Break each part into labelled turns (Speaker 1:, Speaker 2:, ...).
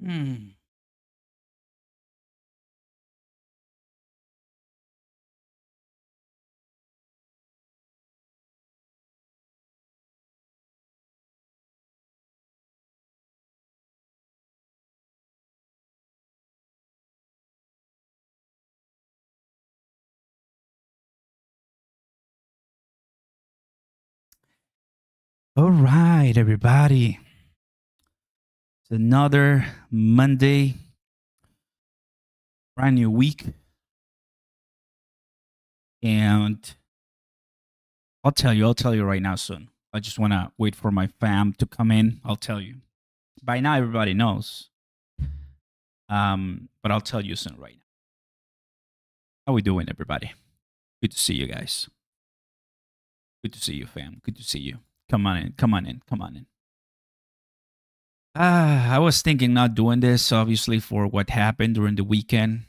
Speaker 1: Hmm. All right, everybody. It's another Monday, brand new week. And I'll tell you right now soon. I just want to wait for my fam to come in. I'll tell you. By now, everybody knows. But I'll tell you soon right now. How we doing, everybody? Good to see you guys. Good to see you, fam. Good to see you. Come on in. Come on in. Come on in. I was thinking not doing this, obviously, for what happened during the weekend.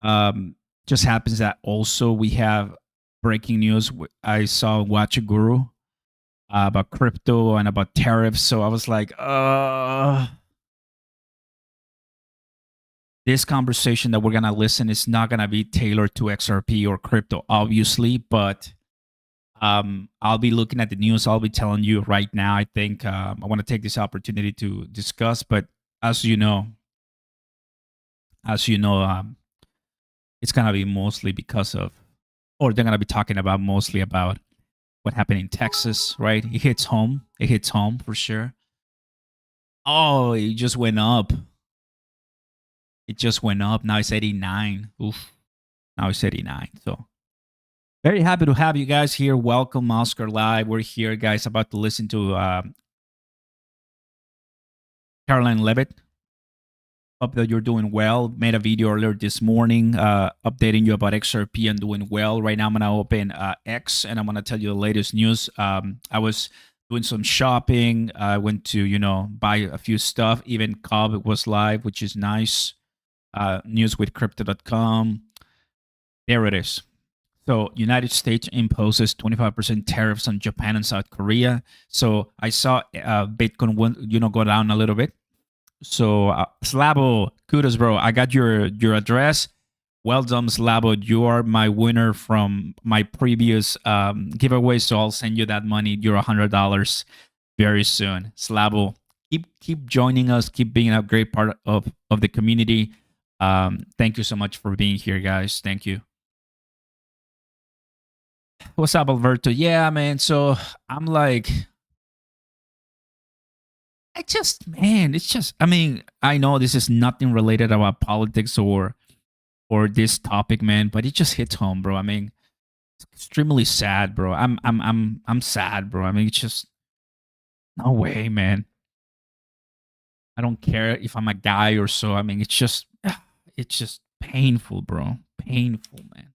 Speaker 1: Just happens that also we have breaking news. I saw Watch a Guru about crypto and about tariffs. So I was like, this conversation that we're gonna listen is not gonna be tailored to XRP or crypto, obviously, but I'll be looking at the news. I'll be telling you right now. I think I want to take this opportunity to discuss, but as you know, as you know, it's gonna be mostly because of, or they're gonna be talking about mostly about what happened in Texas, right? It hits home. It hits home for sure. Oh, it just went up. It just went up. Now it's 89. Oof. Now it's 89. So very happy to have you guys here. Welcome, Oscar Live. We're here, guys, about to listen to Caroline Levitt. Hope that you're doing well. Made a video earlier this morning updating you about XRP and doing well. Right now, I'm going to open X and I'm going to tell you the latest news. I was doing some shopping. I went to, buy a few stuff. Even Cobb was live, which is nice. Newswithcrypto.com. There it is. So United States imposes 25% tariffs on Japan and South Korea. So I saw Bitcoin, go down a little bit. So Slavo, kudos, bro. I got your address. Well done, Slavo. You are my winner from my previous giveaway. So I'll send you that money. You're $100 very soon. Slavo, keep joining us. Keep being a great part of the community. Thank you so much for being here, guys. Thank you. What's up, Alberto? Yeah, man. So I'm like, I know this is nothing related about politics or this topic, man, but it just hits home, bro. I mean, it's extremely sad, bro. I'm sad, bro. I mean, it's just no way, man. I don't care if I'm a guy or so. I mean, it's just painful, bro. Painful, man.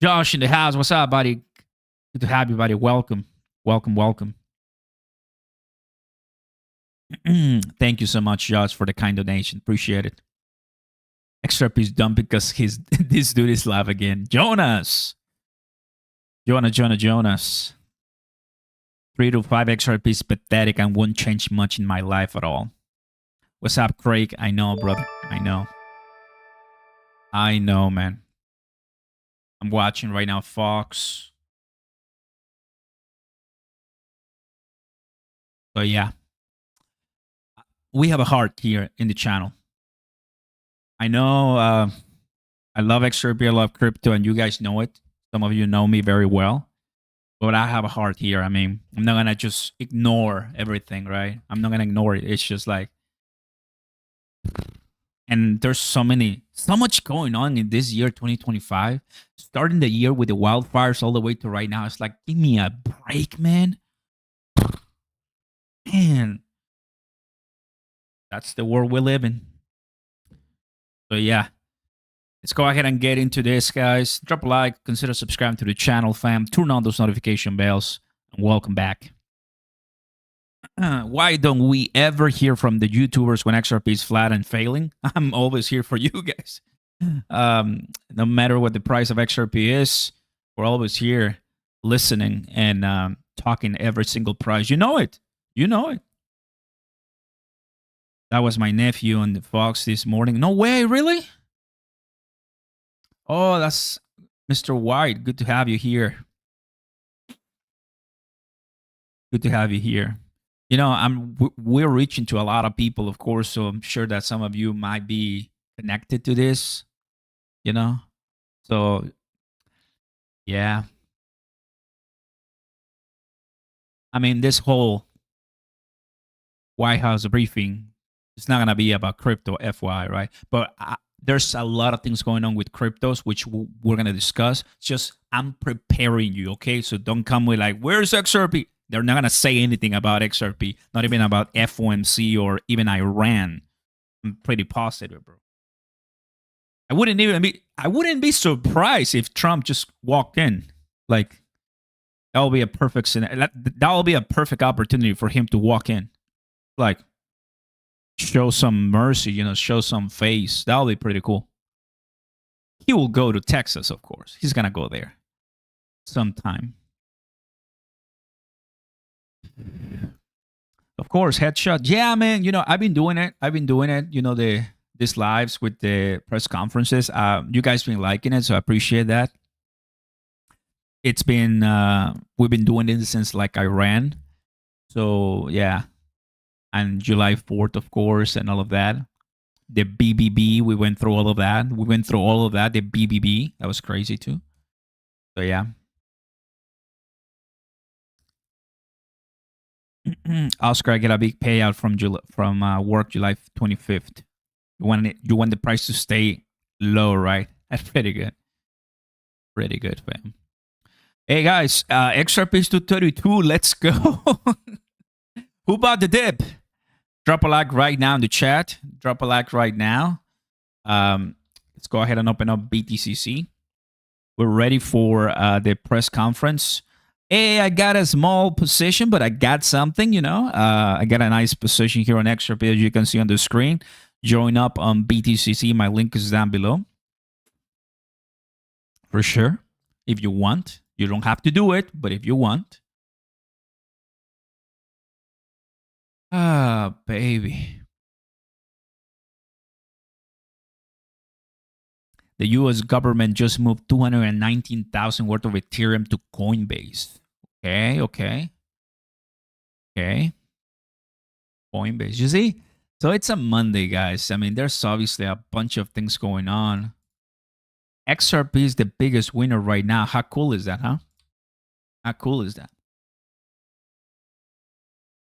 Speaker 1: Josh in the house. What's up, buddy? Good to have you, buddy. Welcome. Welcome. Thank you so much, Josh, for the kind donation. Appreciate it. Xrp is dumb because this dude is live again. Jonas. 3 to 5 XRP is pathetic and won't change much in my life at all. What's up, Craig? I know, brother. I know, man. I'm watching right now, Fox. So yeah, we have a heart here in the channel. I know I love XRP, I love crypto, and you guys know it. Some of you know me very well. But I have a heart here. I mean, I'm not going to just ignore everything, right? I'm not going to ignore it. It's just like, and there's so much going on in this year, 2025. Starting the year with the wildfires all the way to right now. It's like, give me a break, man. Man, that's the world we live in. So yeah, let's go ahead and get into this, guys. Drop a like, consider subscribing to the channel, fam. Turn on those notification bells, and welcome back. Why don't we ever hear from the YouTubers when XRP is flat and failing? I'm always here for you guys. No matter what the price of XRP is, we're always here listening and talking every single price. You know it. That was my nephew on the Fox this morning. No way, really? Oh, that's Mr. White. Good to have you here. Good to have you here. You know, we're reaching to a lot of people, of course, so I'm sure that some of you might be connected to this, you know. So, yeah. I mean, this whole White House briefing is not going to be about crypto, FY, right? But there's a lot of things going on with cryptos, which we're going to discuss. Just I'm preparing you, okay? So don't come with like, where's XRP? They're not going to say anything about XRP, not even about FOMC or even Iran. I'm pretty positive, bro. I wouldn't be surprised if Trump just walked in. Like that will be a perfect scenario. That will be a perfect opportunity for him to walk in. Like show some mercy, show some face. That'll be pretty cool. He will go to Texas, of course. He's gonna go there sometime. Of course, headshot. Yeah, man. I've been doing it. These lives with the press conferences. You guys been liking it, so I appreciate that. It's been we've been doing it since like Iran. So yeah, and July 4th, of course, and all of that. The BBB, we went through all of that. The BBB, that was crazy too. So yeah. Oscar, I get a big payout from work July 25th. You want the price to stay low, right? That's pretty good. Pretty good, fam. Hey guys, Xrp is 232. Let's go. Who bought the dip? Drop a like right now in the chat. Drop a like right now. Let's go ahead and open up BTCC. We're ready for the press conference. Hey, I got a small position, but I got something, I got a nice position here on Xrp, as you can see on the screen. Join up on BTCC. My link is down below. For sure. If you want. You don't have to do it, but if you want. Ah, baby. The US government just moved 219,000 worth of Ethereum to Coinbase. Okay. Coinbase. You see? So it's a Monday, guys. I mean, there's obviously a bunch of things going on. XRP is the biggest winner right now. How cool is that, huh? How cool is that?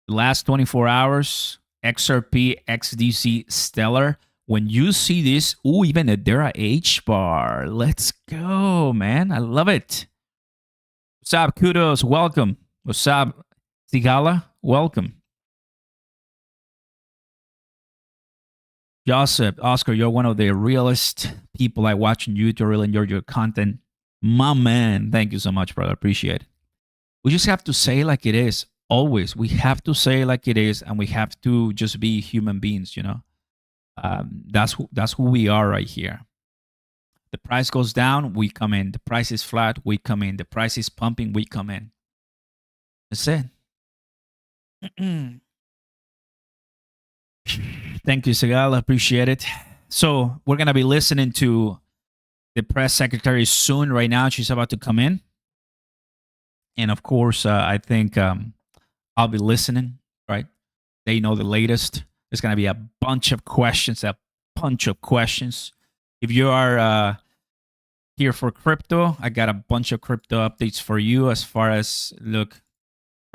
Speaker 1: The last 24 hours, XRP, XDC, Stellar. When you see this, even a Dera H bar. Let's go, man. I love it. What's up, Kudos? Welcome. What's up, Sigala? Welcome. Joseph, Oscar, you're one of the realest people I watch on YouTube. Really enjoy your content. My man. Thank you so much, brother. Appreciate it. We just have to say like it is. Always. We have to say like it is, and we have to just be human beings, That's who we are right here. The price goes down, we come in. The price is flat, we come in. The price is pumping, we come in. That's it. Thank you, Segal. Appreciate it. So we're gonna be listening to the press secretary soon. Right now, she's about to come in, and of course, I think I'll be listening. Right? They know the latest. There's gonna be a bunch of questions. If you are here for crypto, I got a bunch of crypto updates for you. As far as look,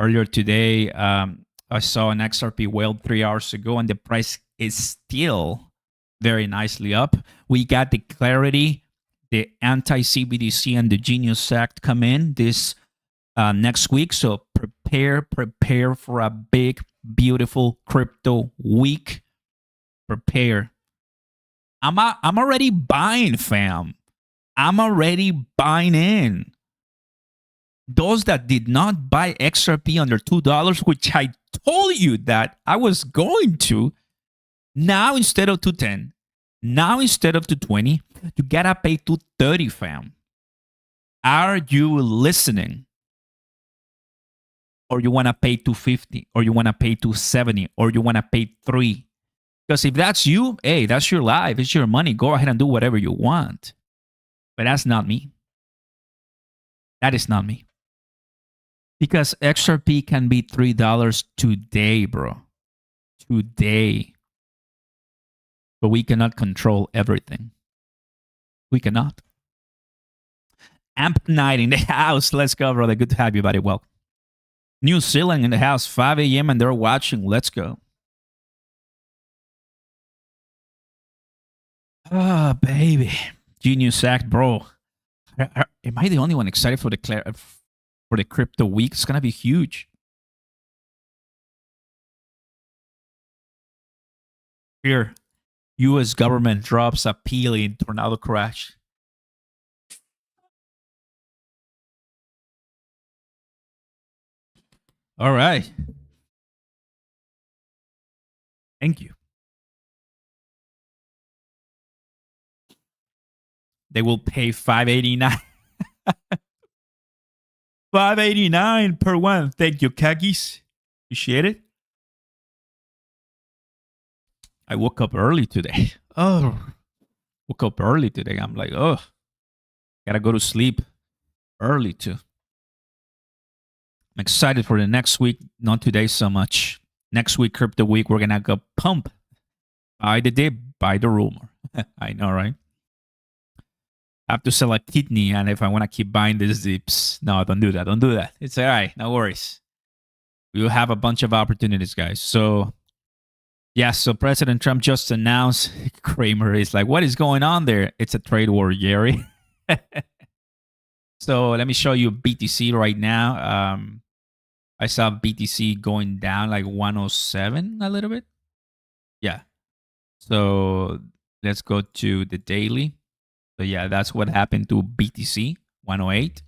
Speaker 1: earlier today, I saw an XRP whale 3 hours ago, and the price is still very nicely up. We got the clarity, the anti-CBDC and the Genius Act come in this next week. So prepare for a big, beautiful crypto week. Prepare. I'm already buying, fam. I'm already buying in. Those that did not buy XRP under $2, which I told you that I was going to, now instead of 210, now instead of 220, you gotta pay 230, fam. Are you listening? Or you wanna pay 250, or you wanna pay 270, or you wanna pay 3? Because if that's you, hey, that's your life. It's your money. Go ahead and do whatever you want. But that's not me. That is not me. Because XRP can be $3 today, bro. Today. But we cannot control everything. We cannot. Amp Night in the house. Let's go, brother. Good to have you, buddy. Welcome. New Zealand in the house, 5 a.m. and they're watching. Let's go. Ah, baby. Genius Act, bro. Am I the only one excited for the crypto week? It's gonna be huge. Here, U.S. government drops appeal in tornado crash. All right. Thank you. They will pay $5.89. $5.89 per one. Thank you, Kagis. Appreciate it. I woke up early today. Oh, woke up early today. I'm like, oh, gotta go to sleep early too. I'm excited for the next week. Not today so much. Next week, crypto week, we're gonna go pump. Buy the dip, buy the rumor. I know, right? I have to sell a kidney, and if I want to keep buying these dips, no, don't do that. Don't do that. It's all right. No worries. We will have a bunch of opportunities, guys. So, yeah. So President Trump just announced. Kramer is like, what is going on there? It's a trade war, Jerry. So let me show you BTC right now. I saw BTC going down like 107 a little bit. Yeah. So let's go to the daily. So yeah, that's what happened to BTC 108.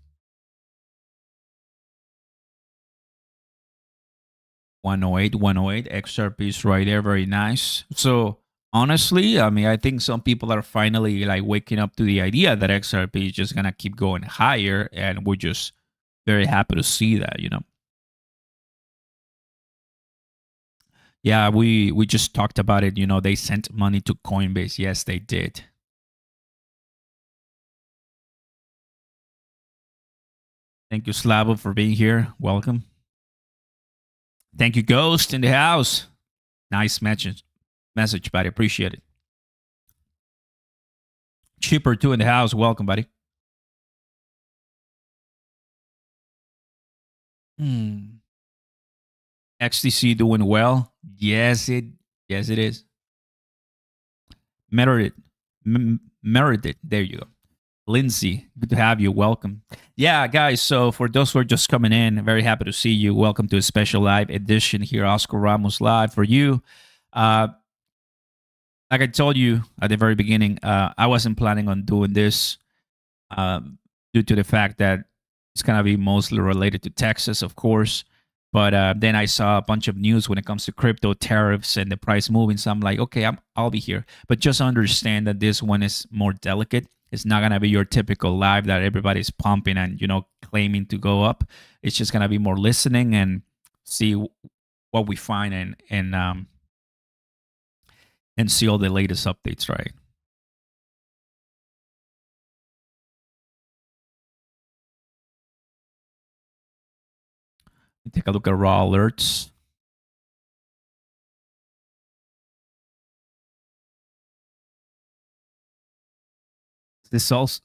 Speaker 1: 108, 108. XRP is right there. Very nice. So honestly, I mean, I think some people are finally like waking up to the idea that XRP is just going to keep going higher. And we're just very happy to see that, you know. Yeah, we just talked about it. You know, they sent money to Coinbase. Yes, they did. Thank you, Slavo, for being here. Welcome. Thank you, Ghost in the house. Nice message, buddy. Appreciate it. Cheaper two in the house. Welcome, buddy. XTC doing well. Yes, it is. Merited. Merited. There you go. Lindsay, good to have you. Welcome. Yeah, guys. So for those who are just coming in, very happy to see you. Welcome to a special live edition here, Oscar Ramos Live for you. Like I told you at the very beginning, I wasn't planning on doing this due to the fact that it's going to be mostly related to Texas, of course. But then I saw a bunch of news when it comes to crypto tariffs and the price moving. So I'm like, okay, I'll be here. But just understand that this one is more delicate. It's not going to be your typical live that everybody's pumping and, you know, claiming to go up. It's just going to be more listening and see what we find and see all the latest updates, right? Take a look at raw alerts. This also,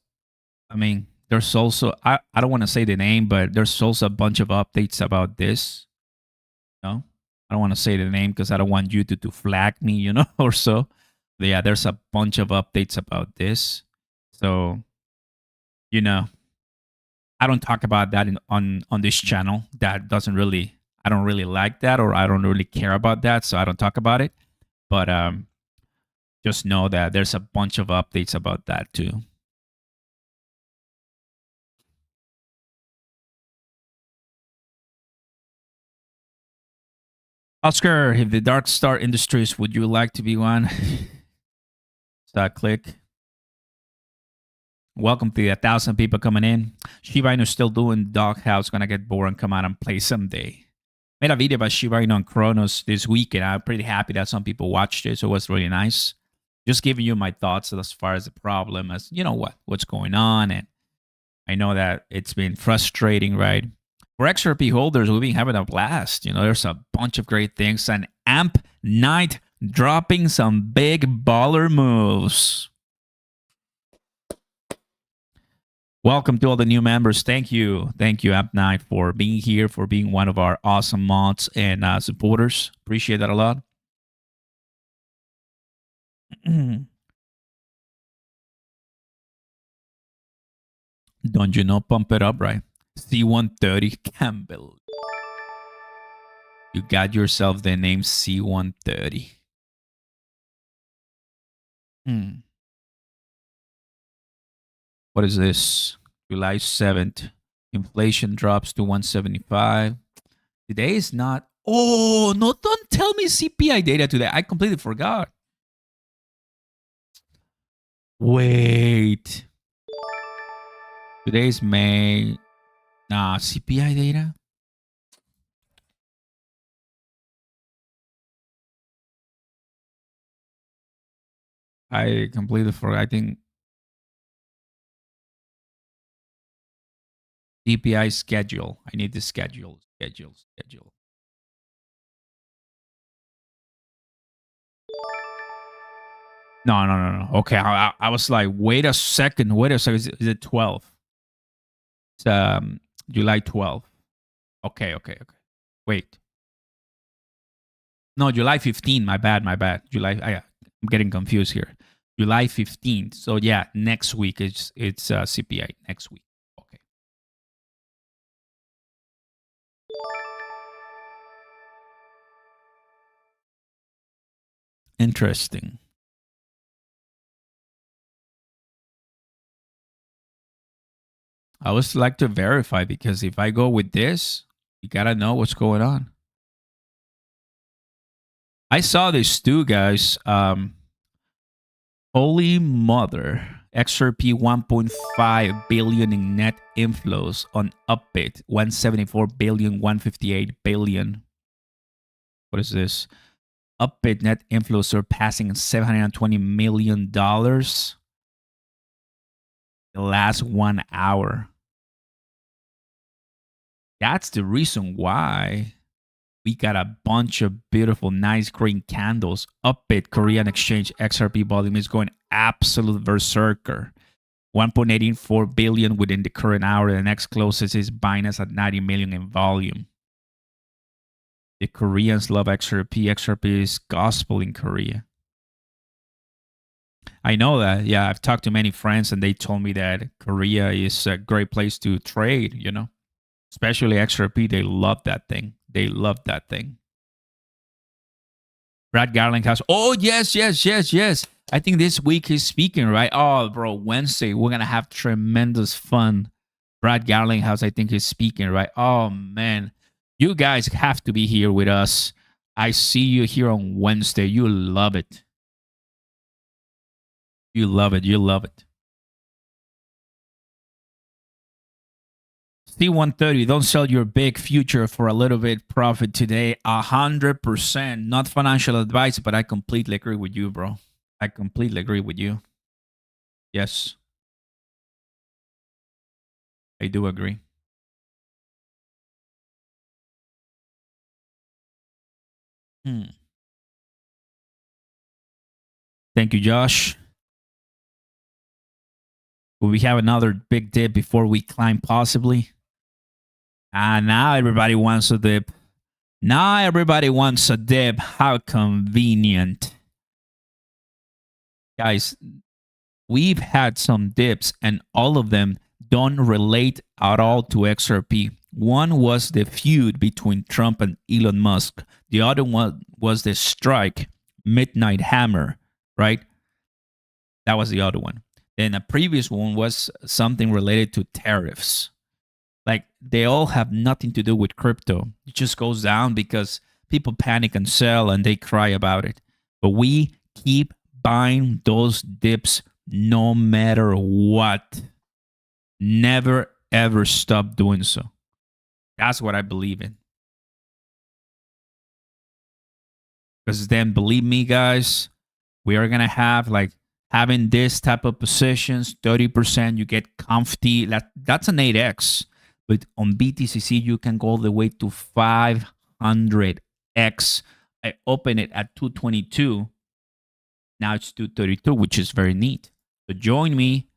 Speaker 1: I mean, there's also, I don't want to say the name, but there's also a bunch of updates about this. No, I don't want to say the name because I don't want you to flag me, you know, or so. But yeah, there's a bunch of updates about this. So, you know, I don't talk about that on this channel. That doesn't really, I don't really like that, or I don't really care about that, so I don't talk about it. But just know that there's a bunch of updates about that too. Oscar, if the Dark Star Industries, would you like to be one? Start click. Welcome to the 1,000 people coming in. Shiba Inu still doing Doghouse. Gonna get bored and come out and play someday. Made a video about Shiba Inu on Kronos this week, and I'm pretty happy that some people watched it. So it was really nice. Just giving you my thoughts as far as the problem, as you know what's going on, and I know that it's been frustrating, right? For XRP holders, we've been having a blast. There's a bunch of great things, and Amp Night dropping some big baller moves. Welcome to all the new members. Thank you, Amp Night, for being here, for being one of our awesome mods and supporters. Appreciate that a lot. Don't you know? Pump it up, right? C130 Campbell. You got yourself the name C130. What is this? July 7th. Inflation drops to 175. Today is not. Oh, no, don't tell me CPI data today. I completely forgot. Wait. Today's May. Nah, CPI data? I completely forgot. I think CPI schedule. I need the schedule. No. Okay, I was like, wait a second. Is it 12? It's July 12th. Okay. Wait. No, July 15th. My bad. I'm getting confused here. July 15th. So yeah, next week it's CPI next week. Okay. Interesting. I always like to verify, because if I go with this, you gotta know what's going on. I saw this too, guys. Holy mother. Xrp 1.5 billion in net inflows on Upbit. 174 billion, 158 billion. What is this? Upbit net inflows surpassing $720 million the last 1 hour. That's the reason why we got a bunch of beautiful, nice green candles. Upbit Korean Exchange XRP volume is going absolute berserker. 1.84 billion within the current hour. The next closest is Binance at 90 million in volume. The Koreans love XRP. XRP is gospel in Korea. I know that. Yeah, I've talked to many friends, and they told me that Korea is a great place to trade, Especially XRP. They love that thing. Brad Garlinghouse. Oh, yes. I think this week he's speaking, right? Oh, bro, Wednesday, we're going to have tremendous fun. Brad Garlinghouse, I think he's speaking, right? Oh, man. You guys have to be here with us. I see you here on Wednesday. You love it. You love it. C130, don't sell your big future for a little bit profit today. 100%. Not financial advice, but I completely agree with you, bro. I completely agree with you. Yes. I do agree. Thank you, Josh. Will we have another big dip before we climb, possibly? Now everybody wants a dip. How convenient. Guys, we've had some dips, and all of them don't relate at all to XRP. One was the feud between Trump and Elon Musk. The other one was the strike, Midnight Hammer, right? That was the other one. Then a previous one was something related to tariffs. Like, they all have nothing to do with crypto. It just goes down because people panic and sell, and they cry about it. But we keep buying those dips no matter what. Never, ever stop doing so. That's what I believe in. Because then, believe me, guys, we are gonna have like having this type of positions, 30%, you get comfy. That's an 8x. But on BTCC, you can go all the way to 500x. I open it at 222. Now it's 232, which is very neat. So join me,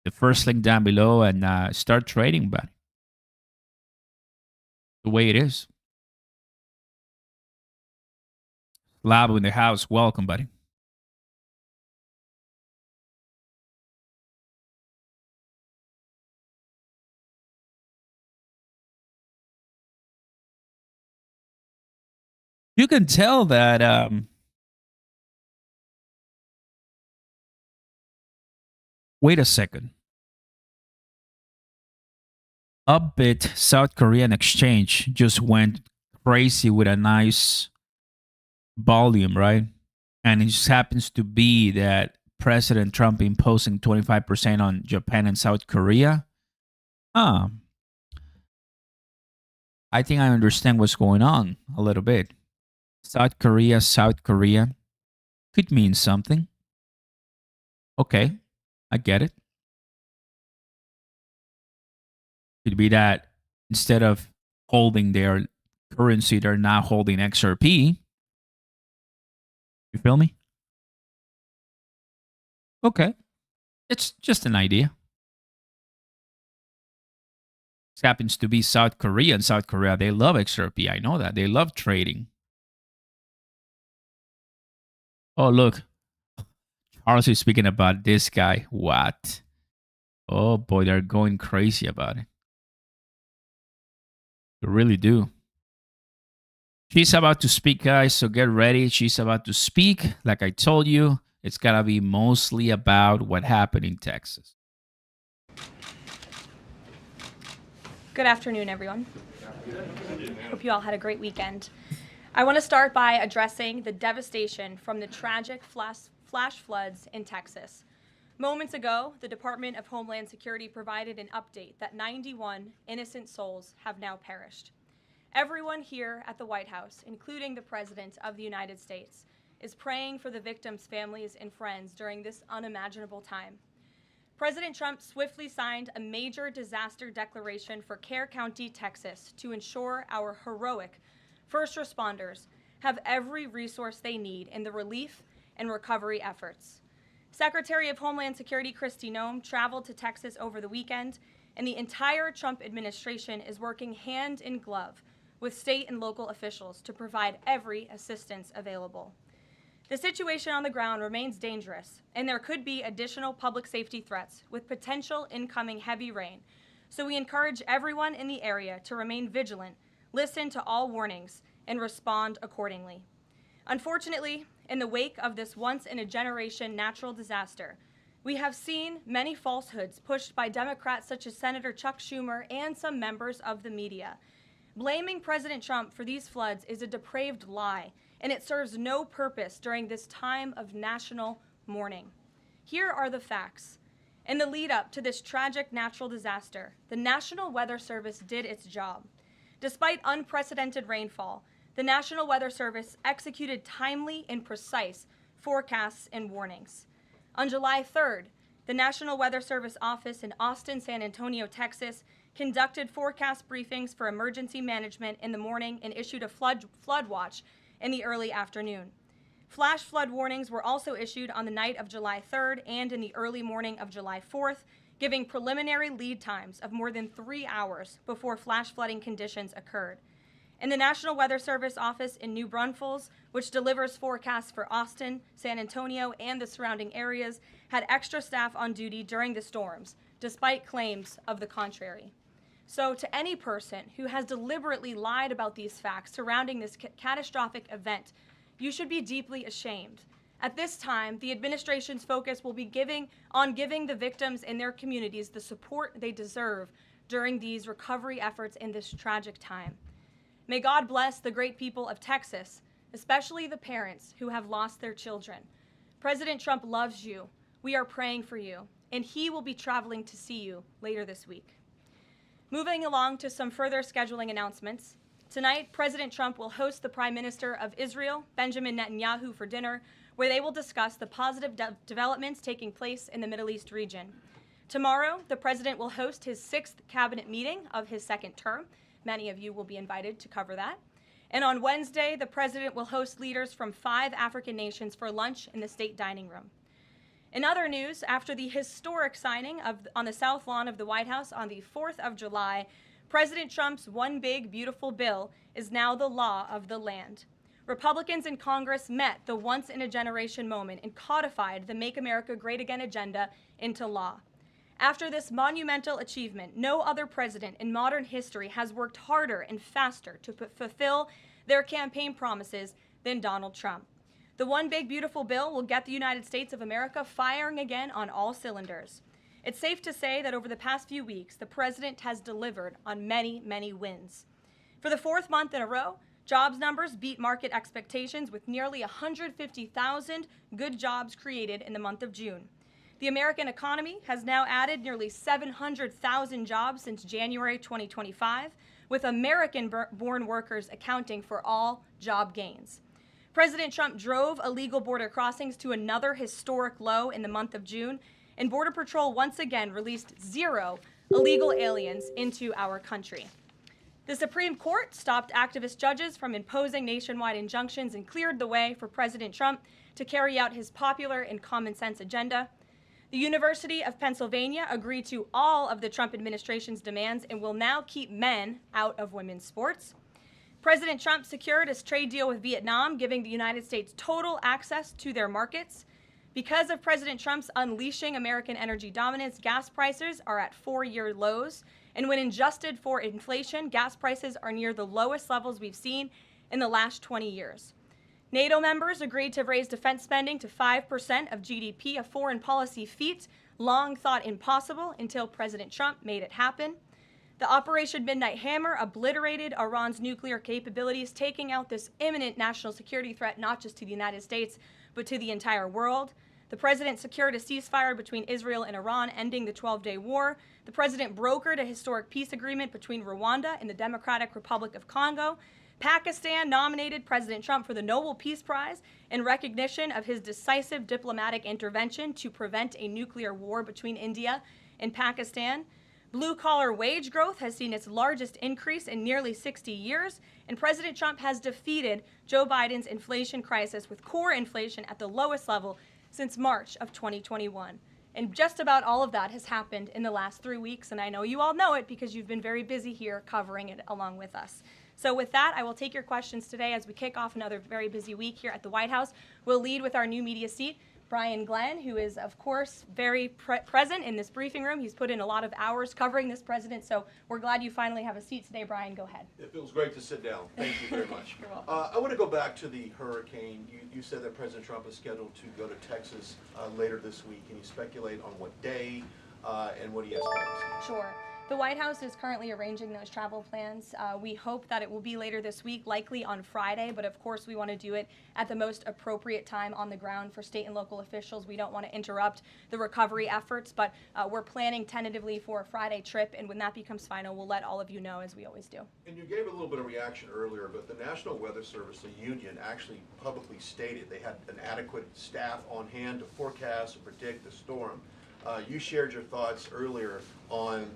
Speaker 1: the first link down below, and start trading, buddy. The way it is. Labo in the house. Welcome, buddy. You can tell that wait a second. Upbit South Korean exchange just went crazy with a nice volume, right? And it just happens to be that President Trump imposing 25% on Japan and South Korea. Ah, I think I understand what's going on a little bit. South Korea could mean something. Okay, I get it. Could be that instead of holding their currency, they're now holding XRP. You feel me? Okay. It's just an idea. This happens to be South Korea, and South Korea, they love XRP. I know that. They love trading. Oh, look. Charles is speaking about this guy. What? Oh, boy, they're going crazy about it. They really do. She's about to speak, guys, so get ready. She's about to speak. Like I told you, it's going to be mostly about what happened in Texas.
Speaker 2: Good afternoon, everyone. Hope you all had a great weekend. I want to start by addressing the devastation from the tragic flash floods in Texas. Moments ago, the Department of Homeland Security provided an update that 91 innocent souls have now perished. Everyone here at the White House, including the President of the United States, is praying for the victims' families and friends during this unimaginable time. President Trump swiftly signed a major disaster declaration for Kerr County, Texas, to ensure our heroic first responders have every resource they need in the relief and recovery efforts. Secretary of Homeland Security Kristi Noem traveled to Texas over the weekend, and the entire Trump administration is working hand in glove with state and local officials to provide every assistance available. The situation on the ground remains dangerous, and there could be additional public safety threats with potential incoming heavy rain. So we encourage everyone in the area to remain vigilant, listen to all warnings, and respond accordingly. Unfortunately, in the wake of this once-in-a-generation natural disaster, we have seen many falsehoods pushed by Democrats such as Senator Chuck Schumer and some members of the media. Blaming President Trump for these floods is a depraved lie, and it serves no purpose during this time of national mourning. Here are the facts. In the lead up to this tragic natural disaster, the National Weather Service did its job. Despite unprecedented rainfall, the National Weather Service executed timely and precise forecasts and warnings. On July 3rd, the National Weather Service office in Austin, San Antonio, Texas, conducted forecast briefings for emergency management in the morning and issued a flood watch in the early afternoon. Flash flood warnings were also issued on the night of July 3rd and in the early morning of July 4th, giving preliminary lead times of more than 3 hours before flash flooding conditions occurred. And the National Weather Service office in New Braunfels, which delivers forecasts for Austin, San Antonio, and the surrounding areas, had extra staff on duty during the storms, despite claims of the contrary. So to any person who has deliberately lied about these facts surrounding this catastrophic event, you should be deeply ashamed. At this time, the administration's focus will be giving the victims and their communities the support they deserve during these recovery efforts in this tragic time. May God bless the great people of Texas, especially the parents who have lost their children. President Trump loves you. We are praying for you, and he will be traveling to see you later this week. Moving along to some further scheduling announcements. Tonight, President Trump will host the Prime Minister of Israel, Benjamin Netanyahu, for dinner, where they will discuss the positive developments taking place in the Middle East region. Tomorrow, the president will host his 6th cabinet meeting of his 2nd term. Many of you will be invited to cover that. And on Wednesday, the president will host leaders from 5 African nations for lunch in the state dining room. In other news, after the historic signing on the South Lawn of the White House on the 4th of July, President Trump's One Big Beautiful Bill is now the law of the land. Republicans in Congress met the once-in-a-generation moment and codified the Make America Great Again agenda into law. After this monumental achievement, no other president in modern history has worked harder and faster to fulfill their campaign promises than Donald Trump. The One Big Beautiful Bill will get the United States of America firing again on all cylinders. It's safe to say that over the past few weeks, the president has delivered on many, many wins. For the 4th month in a row, jobs numbers beat market expectations with nearly 150,000 good jobs created in the month of June. The American economy has now added nearly 700,000 jobs since January 2025, with American-born workers accounting for all job gains. President Trump drove illegal border crossings to another historic low in the month of June, and Border Patrol once again released 0 illegal aliens into our country. The Supreme Court stopped activist judges from imposing nationwide injunctions and cleared the way for President Trump to carry out his popular and common sense agenda. The University of Pennsylvania agreed to all of the Trump administration's demands and will now keep men out of women's sports. President Trump secured his trade deal with Vietnam, giving the United States total access to their markets. Because of President Trump's unleashing American energy dominance, gas prices are at 4-year lows. And when adjusted for inflation, gas prices are near the lowest levels we've seen in the last 20 years. NATO members agreed to raise defense spending to 5% of GDP, a foreign policy feat long thought impossible until President Trump made it happen. The Operation Midnight Hammer obliterated Iran's nuclear capabilities, taking out this imminent national security threat not just to the United States, but to the entire world. The president secured a ceasefire between Israel and Iran, ending the 12-day war. The president brokered a historic peace agreement between Rwanda and the Democratic Republic of Congo. Pakistan nominated President Trump for the Nobel Peace Prize in recognition of his decisive diplomatic intervention to prevent a nuclear war between India and Pakistan. Blue-collar wage growth has seen its largest increase in nearly 60 years, and President Trump has defeated Joe Biden's inflation crisis with core inflation at the lowest level since March of 2021. And just about all of that has happened in the last 3 weeks, and I know you all know it because you've been very busy here covering it along with us. So with that, I will take your questions today as we kick off another very busy week here at the White House. We'll lead with our new media seat, Brian Glenn, who is, of course, very present in this briefing room. He's put in a lot of hours covering this president, so we're glad you finally have a seat today. Brian, go ahead.
Speaker 3: It feels great to sit down. Thank you very much.
Speaker 2: You're welcome.
Speaker 3: I want to go back to the hurricane. You said that President Trump is scheduled to go to Texas later this week. Can you speculate on what day and what he has planned?
Speaker 2: Sure. The White House is currently arranging those travel plans. We hope that it will be later this week, likely on Friday, but of course we want to do it at the most appropriate time on the ground for state and local officials. We don't want to interrupt the recovery efforts, but we're planning tentatively for a Friday trip, and when that becomes final, we'll let all of you know, as we always do.
Speaker 3: And you gave a little bit of reaction earlier, but the National Weather Service, the union, actually publicly stated they had an adequate staff on hand to forecast and predict the storm. You shared your thoughts earlier on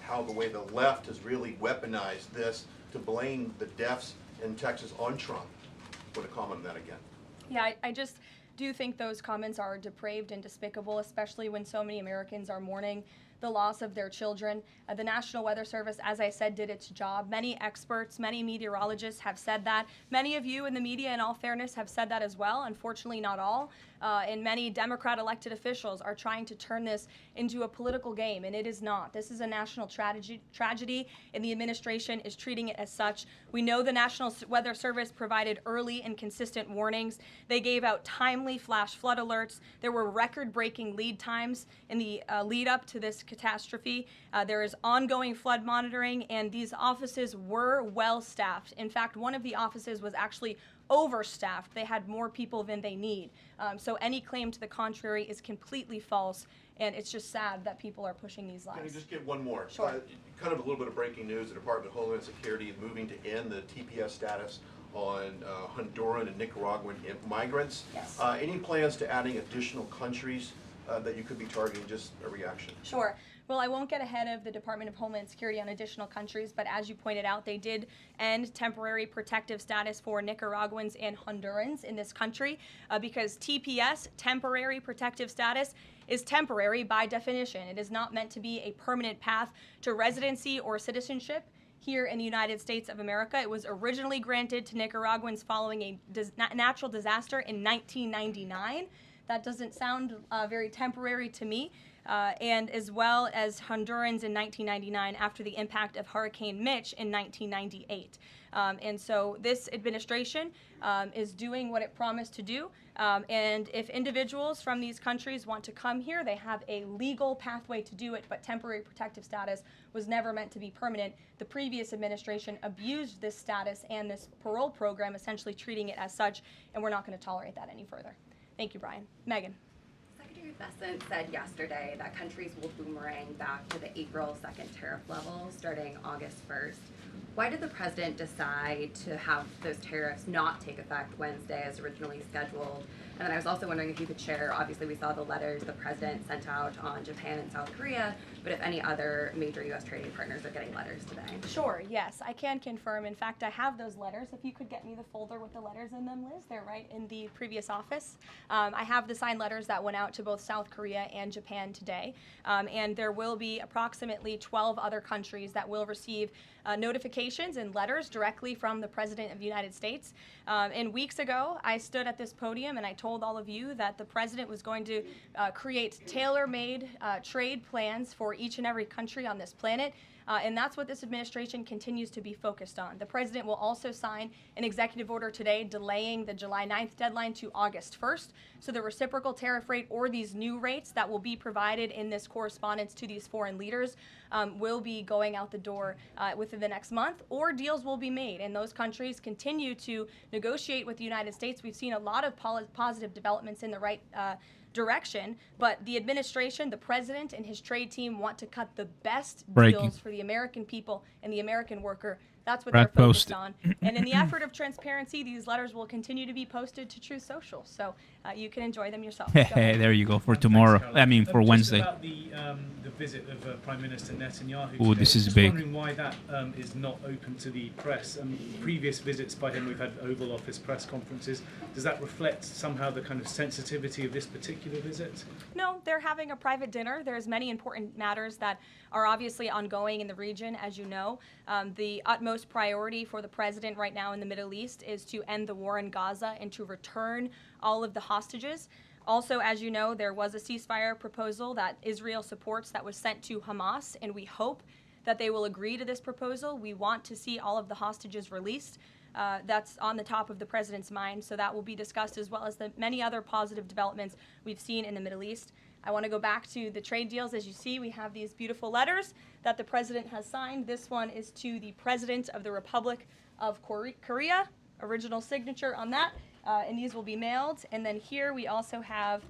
Speaker 3: how the way the left has really weaponized this to blame the deaths in Texas on Trump. Want to comment on that again?
Speaker 2: Yeah, I just do think those comments are depraved and despicable, especially when so many Americans are mourning the loss of their children. The National Weather Service, as I said, did its job. Many experts, many meteorologists have said that. Many of you in the media, in all fairness, have said that as well. Unfortunately, not all. And many Democrat elected officials are trying to turn this into a political game, and it is not. This is a national tragedy, and the administration is treating it as such. We know the National Weather Service provided early and consistent warnings. They gave out timely flash flood alerts. There were record-breaking lead times in the lead up to this catastrophe. There is ongoing flood monitoring, and these offices were well staffed. In fact, one of the offices was actually overstaffed. They had more people than they need. So any claim to the contrary is completely false and it's just sad that people are pushing these
Speaker 3: Can I
Speaker 2: lies.
Speaker 3: just get one more?
Speaker 2: Sure.
Speaker 3: Kind of a little bit of breaking news. The Department of Homeland Security is moving to end the TPS status on Honduran and Nicaraguan migrants.
Speaker 2: Yes.
Speaker 3: Any plans to adding additional countries that you could be targeting? Just a reaction.
Speaker 2: Sure. Well, I won't get ahead of the Department of Homeland Security on additional countries, but as you pointed out, they did end temporary protective status for Nicaraguans and Hondurans in this country because TPS, temporary protective status, is temporary by definition. It is not meant to be a permanent path to residency or citizenship here in the United States of America. It was originally granted to Nicaraguans following a natural disaster in 1999. That doesn't sound very temporary to me. And as well as Hondurans in 1999 after the impact of Hurricane Mitch in 1998. And so this administration is doing what it promised to do. And if individuals from these countries want to come here, they have a legal pathway to do it, but temporary protective status was never meant to be permanent. The previous administration abused this status and this parole program, essentially treating it as such, and we're not going to tolerate that any further. Thank you, Brian. Megan.
Speaker 4: Secretary Bessent said yesterday that countries will boomerang back to the April 2nd tariff level starting August 1st. Why did the president decide to have those tariffs not take effect Wednesday as originally scheduled? And then I was also wondering if you could share, obviously we saw the letters the president sent out on Japan and South Korea, but if any other major U.S. trading partners are getting letters today.
Speaker 2: Sure, yes, I can confirm. In fact, I have those letters. If you could get me the folder with the letters in them, Liz, they're right in the previous office. I have the signed letters that went out to both South Korea and Japan today. And there will be approximately 12 other countries that will receive notifications and letters directly from the President of the United States. And weeks ago, I stood at this podium and I told all of you that the President was going to create tailor-made trade plans for each and every country on this planet. And that's what this administration continues to be focused on. The President will also sign an executive order today delaying the July 9th deadline to August 1st. So the reciprocal tariff rate or these new rates that will be provided in this correspondence to these foreign leaders will be going out the door within the next month, or deals will be made. And those countries continue to negotiate with the United States. We've seen a lot of positive developments in the right direction, but the administration, the president, and his trade team want to cut the best deals for the American people and the American worker. That's what they're focused on. And in the effort of transparency, these letters will continue to be posted to Truth Social, so you can enjoy them yourself.
Speaker 1: There you go, for tomorrow. I mean, for Wednesday.
Speaker 5: About the visit of Prime Minister Netanyahu.
Speaker 1: Oh, this is
Speaker 5: just
Speaker 1: big.
Speaker 5: Wondering why that is not open to the press. Previous visits by him, we've had Oval Office press conferences. Does that reflect somehow the kind of sensitivity of this particular visit?
Speaker 2: No, they're having a private dinner. There's many important matters that are obviously ongoing in the region, as you know. The utmost priority for the president right now in the Middle East is to end the war in Gaza and to return all of the hostages. Also, as you know, there was a ceasefire proposal that Israel supports that was sent to Hamas, and we hope that they will agree to this proposal. We want to see all of the hostages released. That's on the top of the president's mind, so that will be discussed, as well as the many other positive developments we've seen in the Middle East. I want to go back to the trade deals. As you see, we have these beautiful letters that the president has signed. This one is to the President of the Republic of Korea, original signature on that, and these will be mailed. And then here we also have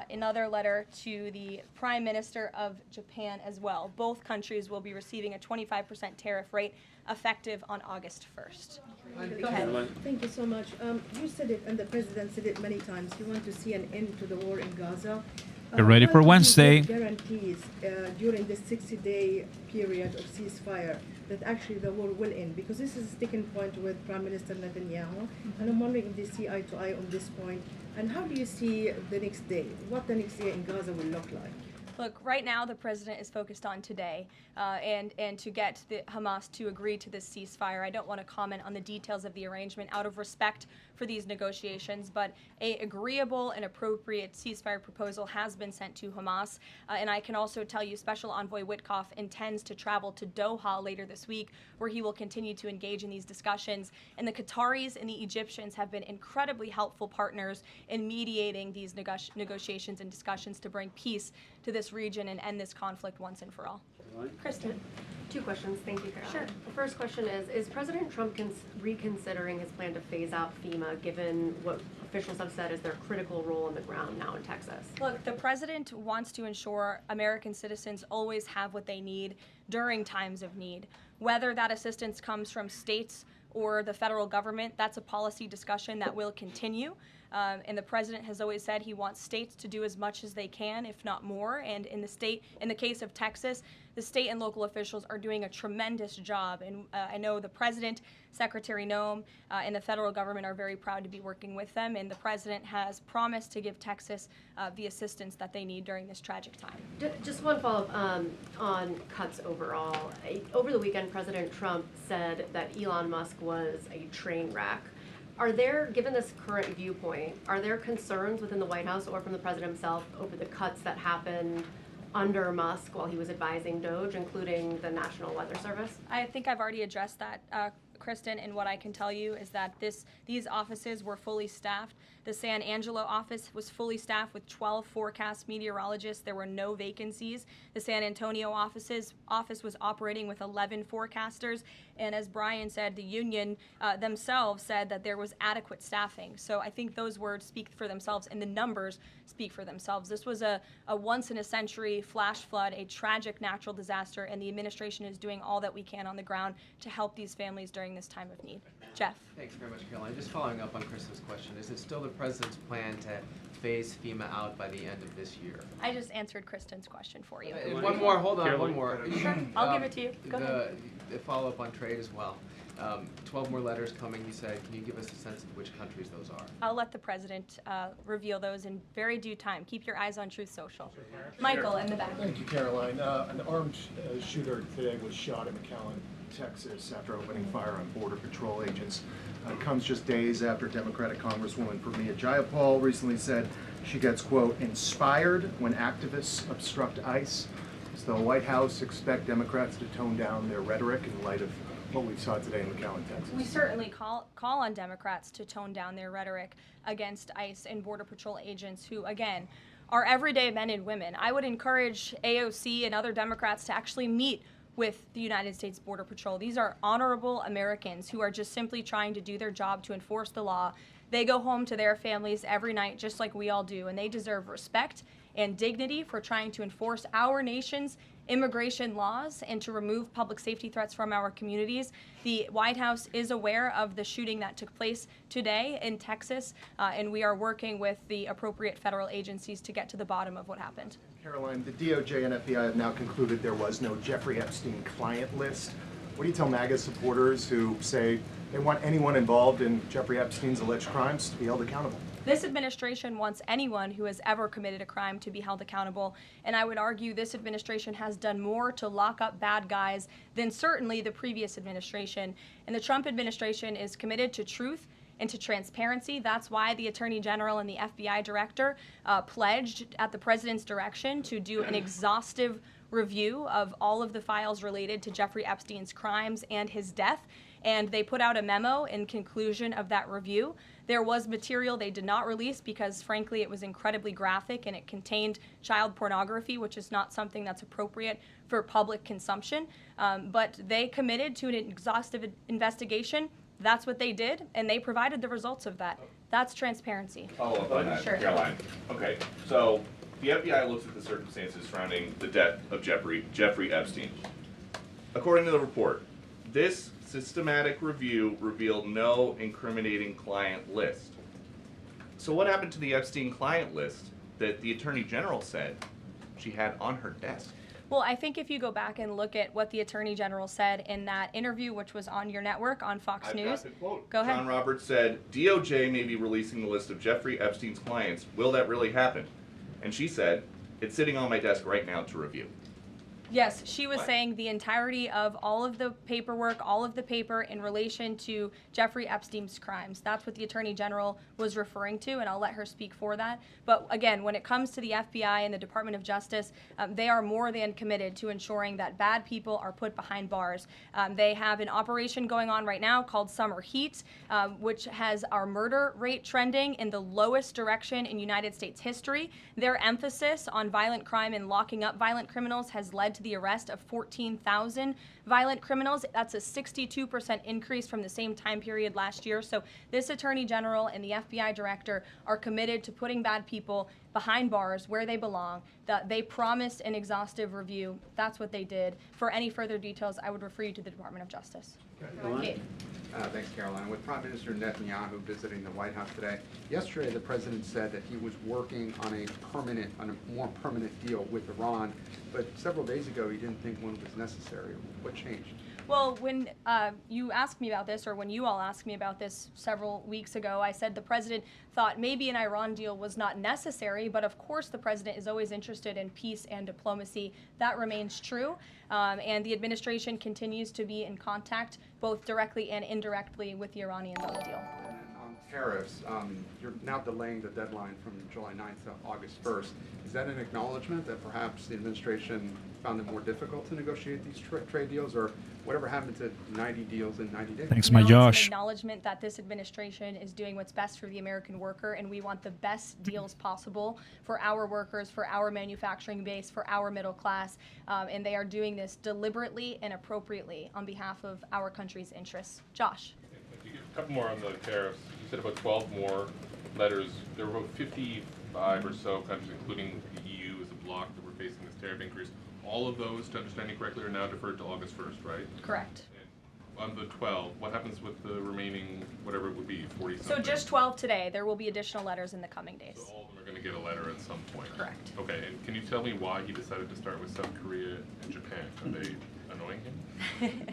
Speaker 2: another letter to the Prime Minister of Japan as well. Both countries will be receiving a 25% tariff rate effective on August 1st. Go ahead.
Speaker 6: Thank you so much. You said it, and the President said it many times, you want to see an end to the war in Gaza.
Speaker 1: Get ready for Wednesday.
Speaker 6: Guarantees during this 60-day period of ceasefire that actually the war will end, because this is a sticking point with Prime Minister Netanyahu, and I'm wondering if they see eye to eye on this point. And how do you see the next day? What the next day in Gaza will look like?
Speaker 2: Look, right now the president is focused on today and to get the Hamas to agree to this ceasefire. I don't want to comment on the details of the arrangement out of respect for these negotiations, but a agreeable and appropriate ceasefire proposal has been sent to Hamas. And I can also tell you Special Envoy Witkoff intends to travel to Doha later this week, where he will continue to engage in these discussions. And the Qataris and the Egyptians have been incredibly helpful partners in mediating these negotiations and discussions to bring peace to this region and end this conflict once and for all. Kristen.
Speaker 7: Two questions. Thank you, Caroline.
Speaker 2: Sure.
Speaker 7: The first question is President Trump reconsidering his plan to phase out FEMA, given what officials have said is their critical role on the ground now in Texas?
Speaker 2: Look, the president wants to ensure American citizens always have what they need during times of need. Whether that assistance comes from states or the federal government, that's a policy discussion that will continue. And the president has always said he wants states to do as much as they can, if not more. And in the case of Texas, the state and local officials are doing a tremendous job. And I know the president, Secretary Noem, and the federal government are very proud to be working with them. And the president has promised to give Texas the assistance that they need during this tragic time.
Speaker 7: Just one follow-up on cuts overall. Over the weekend, President Trump said that Elon Musk was a train wreck. Are there, given this current viewpoint, are there concerns within the White House or from the president himself over the cuts that happened under Musk while he was advising DOGE, including the National Weather Service?
Speaker 2: I think I've already addressed that, Kristen, and what I can tell you is that these offices were fully staffed. The San Angelo office was fully staffed with 12 forecast meteorologists. There were no vacancies. The San Antonio office was operating with 11 forecasters. And as Brian said, the union themselves said that there was adequate staffing. So I think those words speak for themselves and the numbers speak for themselves. This was a once-in-a-century flash flood, a tragic natural disaster, and the administration is doing all that we can on the ground to help these families during this time of need. Jeff.
Speaker 8: Thanks very much, Caroline. Just following up on Kristen's question, is it still the president's plan to phase FEMA out by the end of this year?
Speaker 2: I just answered Kristen's question for you.
Speaker 8: One more, hold on, one more.
Speaker 2: Sure, I'll give it to you. Go ahead.
Speaker 8: The follow-up on trade as well. 12 more letters coming, you said. Can you give us a sense of which countries those are?
Speaker 2: I'll let the president reveal those in very due time. Keep your eyes on Truth Social. Michael in the back.
Speaker 9: Thank you, Caroline. An armed shooter today was shot in McAllen, Texas, after opening fire on Border Patrol agents. Comes just days after Democratic Congresswoman Pramila Jayapal recently said she gets, quote, inspired when activists obstruct ICE. Does the White House expect Democrats to tone down their rhetoric in light of what we saw today in McAllen, Texas?
Speaker 2: We certainly call on Democrats to tone down their rhetoric against ICE and Border Patrol agents who, again, are everyday men and women. I would encourage AOC and other Democrats to actually meet with the United States Border Patrol. These are honorable Americans who are just simply trying to do their job to enforce the law. They go home to their families every night just like we all do, and they deserve respect and dignity for trying to enforce our nation's immigration laws and to remove public safety threats from our communities. The White House is aware of the shooting that took place today in Texas, and we are working with the appropriate federal agencies to get to the bottom of what happened.
Speaker 9: Caroline, the DOJ and FBI have now concluded there was no Jeffrey Epstein client list. What do you tell MAGA supporters who say they want anyone involved in Jeffrey Epstein's alleged crimes to be held accountable?
Speaker 2: This administration wants anyone who has ever committed a crime to be held accountable, and I would argue this administration has done more to lock up bad guys than certainly the previous administration. And the Trump administration is committed to truth and to transparency. That's why the Attorney General and the FBI Director pledged at the President's direction to do an exhaustive review of all of the files related to Jeffrey Epstein's crimes and his death. And they put out a memo in conclusion of that review. There was material they did not release because, frankly, it was incredibly graphic and it contained child pornography, which is not something that's appropriate for public consumption. But they committed to an exhaustive investigation. That's what they did, and they provided the results of that. That's transparency.
Speaker 10: Follow up on that,
Speaker 2: Sure.
Speaker 10: Caroline. Okay, so the FBI looks at the circumstances surrounding the death of Jeffrey Epstein. According to the report, this systematic review revealed no incriminating client list. So what happened to the Epstein client list that the Attorney General said she had on her desk?
Speaker 2: Well, I think if you go back and look at what the Attorney General said in that interview, which was on your network on Fox
Speaker 10: I've
Speaker 2: News.
Speaker 10: got the quote.
Speaker 2: Go ahead.
Speaker 10: John Roberts said, DOJ may be releasing the list of Jeffrey Epstein's clients. Will that really happen? And she said, it's sitting on my desk right now to review.
Speaker 2: Yes, she was
Speaker 10: What?
Speaker 2: saying the entirety of all of the paperwork, all of the paper in relation to Jeffrey Epstein's crimes. That's what the Attorney General was referring to, and I'll let her speak for that. But again, when it comes to the FBI and the Department of Justice, they are more than committed to ensuring that bad people are put behind bars. They have an operation going on right now called Summer Heat, which has our murder rate trending in the lowest direction in United States history. Their emphasis on violent crime and locking up violent criminals has led to the arrest of 14,000 violent criminals. That's a 62% increase from the same time period last year. So this Attorney General and the FBI Director are committed to putting bad people behind bars where they belong. That they promised an exhaustive review. That's what they did. For any further details, I would refer you to the Department of Justice.
Speaker 11: Okay. Thanks, Caroline. With Prime Minister Netanyahu visiting the White House today, yesterday the president said that he was working on a more permanent deal with Iran, but several days ago he didn't think one was necessary. What changed?
Speaker 2: Well, when you asked me about this, or when you all asked me about this several weeks ago, I said the president thought maybe an Iran deal was not necessary, but of course the president is always interested in peace and diplomacy. That remains true, and the administration continues to be in contact, both directly and indirectly, with the Iranians on the deal.
Speaker 11: On tariffs, you're now delaying the deadline from July 9th to August 1st. Is that an acknowledgement that perhaps the administration found it more difficult to negotiate these trade deals, or whatever happened to 90 deals in 90 days?
Speaker 1: Thanks, my
Speaker 2: It's
Speaker 1: Josh.
Speaker 2: an acknowledgement that this administration is doing what's best for the American worker, and we want the best deals possible for our workers, for our manufacturing base, for our middle class, and they are doing this deliberately and appropriately on behalf of our country's interests. Josh.
Speaker 12: A couple more on the tariffs. You said about 12 more letters. There were about 55 or so countries, including the EU as a bloc, that were facing this tariff increase. All of those, to understand you correctly, are now deferred to August 1st, right?
Speaker 2: Correct.
Speaker 12: And on the 12, what happens with the remaining, whatever it would be, 40 something?
Speaker 2: So just 12 today. There will be additional letters in the coming days.
Speaker 12: So all of them are going to get a letter at some point?
Speaker 2: Correct.
Speaker 12: Okay, and can you tell me why he decided to start with South Korea and Japan? Are they annoying him?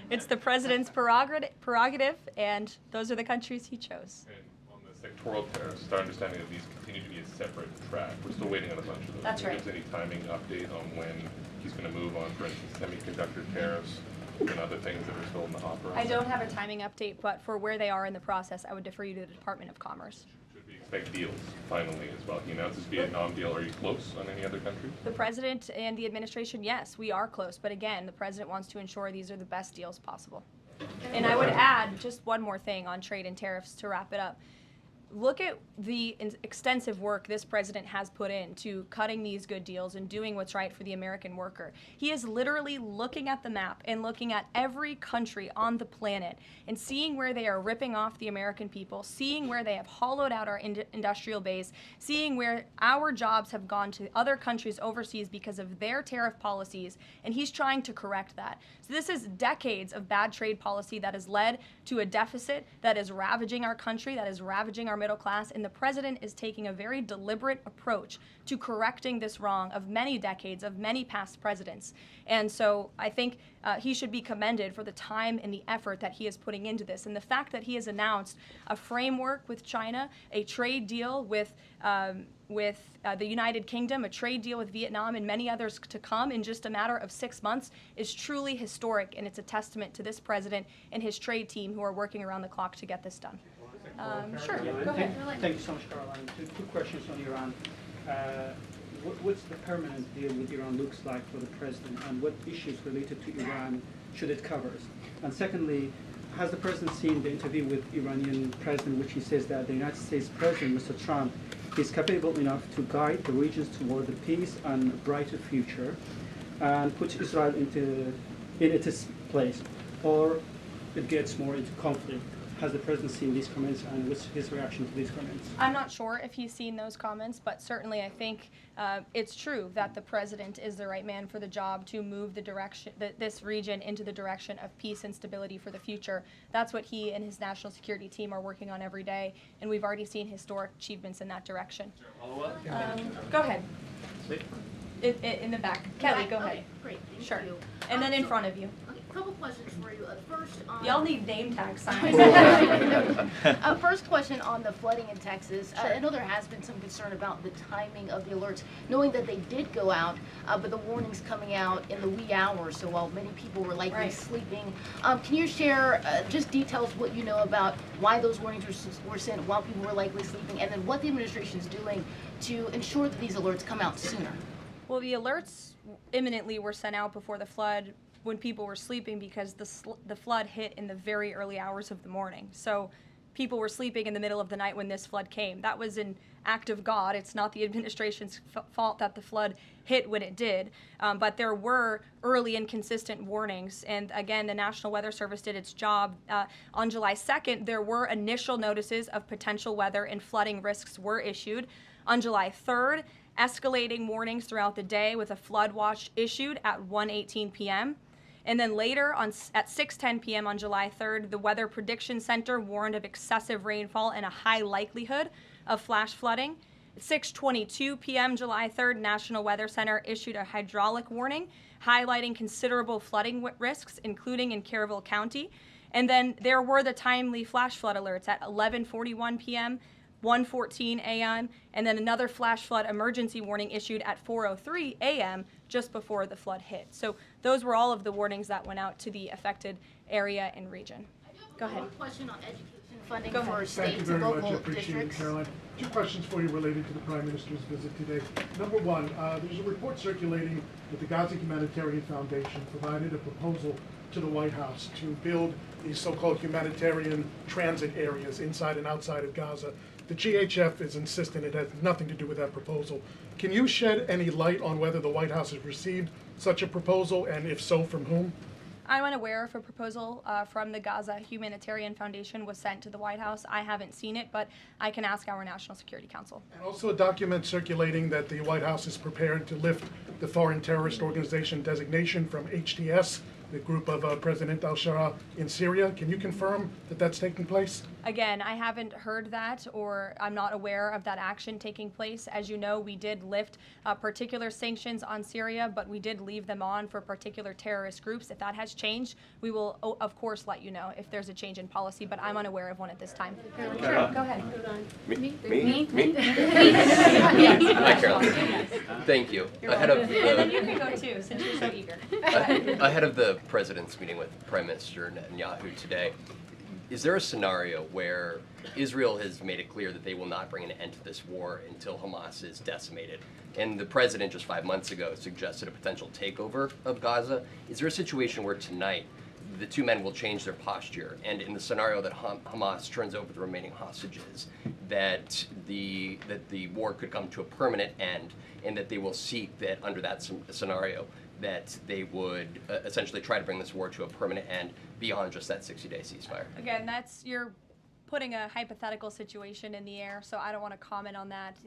Speaker 2: It's the president's prerogative, and those are the countries he chose.
Speaker 12: And on the sectoral tariffs, it's our understanding that these continue to be a separate track. We're still waiting on a bunch of those.
Speaker 2: That's
Speaker 12: Can you
Speaker 2: right.
Speaker 12: give us any timing update on when he's going to move on, for instance, semiconductor tariffs and other things that are still in the hopper?
Speaker 2: I don't have a timing update, but for where they are in the process, I would defer you to the Department of Commerce.
Speaker 12: Should we expect deals finally as well? He announced this Vietnam deal. Are you close on any other countries?
Speaker 2: The president and the administration, yes, we are close. But again, the president wants to ensure these are the best deals possible. And I would add just one more thing on trade and tariffs to wrap it up. Look at the extensive work this president has put into cutting these good deals and doing what's right for the American worker. He is literally looking at the map and looking at every country on the planet and seeing where they are ripping off the American people, seeing where they have hollowed out our industrial base, seeing where our jobs have gone to other countries overseas because of their tariff policies, and he's trying to correct that. So this is decades of bad trade policy that has led to a deficit that is ravaging our country, that is ravaging our middle class, and the president is taking a very deliberate approach to correcting this wrong of many decades, of many past presidents. And so I think he should be commended for the time and the effort that he is putting into this. And the fact that he has announced a framework with China, a trade deal with the United Kingdom, a trade deal with Vietnam, and many others to come in just a matter of 6 months is truly historic, and it's a testament to this president and his trade team who are working around the clock to get this done. Sure, go ahead.
Speaker 13: Thank you so much, Caroline. Two questions on Iran. What's the permanent deal with Iran looks like for the president, and what issues related to Iran should it cover? And secondly, has the president seen the interview with Iranian president, which he says that the United States president, Mr. Trump, is capable enough to guide the regions toward the peace and a brighter future, and put Israel in its place, or it gets more into conflict? Has the president seen these comments, and what's his reaction to these comments?
Speaker 2: I'm not sure if he's seen those comments, but certainly I think it's true that the president is the right man for the job to move the direction, this region into the direction of peace and stability for the future. That's what he and his national security team are working on every day, and we've already seen historic achievements in that direction. Go ahead. In the back. Kelly, go ahead.
Speaker 14: Great, thank
Speaker 2: Sure.
Speaker 14: you.
Speaker 2: And then in front of you.
Speaker 14: A couple questions for you. First, on
Speaker 2: Y'all need name tag signs.
Speaker 14: First question on the flooding in Texas. I know there has been some concern about the timing of the alerts, knowing that they did go out, but the warnings coming out in the wee hours, so while many people were likely sleeping. Can you share just details what you know about why those warnings were sent while people were likely sleeping, and then what the administration is doing to ensure that these alerts come out sooner?
Speaker 2: Well, the alerts imminently were sent out before the flood when people were sleeping, because the flood hit in the very early hours of the morning. So people were sleeping in the middle of the night when this flood came. That was an act of God. It's not the administration's fault that the flood hit when it did. But there were early and consistent warnings. And again, the National Weather Service did its job. On July 2nd, there were initial notices of potential weather and flooding risks were issued. On July 3rd, escalating warnings throughout the day with a flood watch issued at 1:18 p.m. And then later at 6:10 p.m. on July 3rd, the Weather Prediction Center warned of excessive rainfall and a high likelihood of flash flooding. At 6:22 p.m. July 3rd, National Weather Center issued a hydraulic warning highlighting considerable flooding risks, including in Caryville County. And then there were the timely flash flood alerts at 11:41 p.m., 1:14 a.m., and then another flash flood emergency warning issued at 4:03 a.m. just before the flood hit. So those were all of the warnings that went out to the affected area and region. Go ahead.
Speaker 14: One question on education funding
Speaker 2: Go
Speaker 14: for
Speaker 2: ahead.
Speaker 14: states
Speaker 15: Thank you
Speaker 14: and
Speaker 15: very much. I
Speaker 14: local
Speaker 15: appreciate it,
Speaker 14: districts.
Speaker 15: Caroline. Two questions for you related to the Prime Minister's visit today. Number one, there's a report circulating that the Gaza Humanitarian Foundation provided a proposal to the White House to build these so-called humanitarian transit areas inside and outside of Gaza. The GHF is insistent it has nothing to do with that proposal. Can you shed any light on whether the White House has received such a proposal, and if so, from whom?
Speaker 2: I'm unaware if a proposal from the Gaza Humanitarian Foundation was sent to the White House. I haven't seen it, but I can ask our National Security Council.
Speaker 15: And also a document circulating that the White House is prepared to lift the Foreign Terrorist Organization designation from HTS, the group of President al-Shara in Syria. Can you confirm that that's taking place?
Speaker 2: Again, I haven't heard that, or I'm not aware of that action taking place. As you know, we did lift particular sanctions on Syria, but we did leave them on for particular terrorist groups. If that has changed, we will, of course, let you know if there's a change in policy, but I'm unaware of one at this time. Sure, go ahead.
Speaker 16: Me? Hi, Caroline. Thank you. Ahead of
Speaker 2: You can go too, since you're so eager.
Speaker 16: ahead of the president's meeting with Prime Minister Netanyahu today, is there a scenario where Israel has made it clear that they will not bring an end to this war until Hamas is decimated? And the president just 5 months ago suggested a potential takeover of Gaza. Is there a situation where tonight the two men will change their posture, and in the scenario that Hamas turns over the remaining hostages, that the war could come to a permanent end, and that they will seek that under that scenario that they would essentially try to bring this war to a permanent end beyond just that 60-day ceasefire?
Speaker 2: Again, you're putting a hypothetical situation in the air, so I don't want to comment on that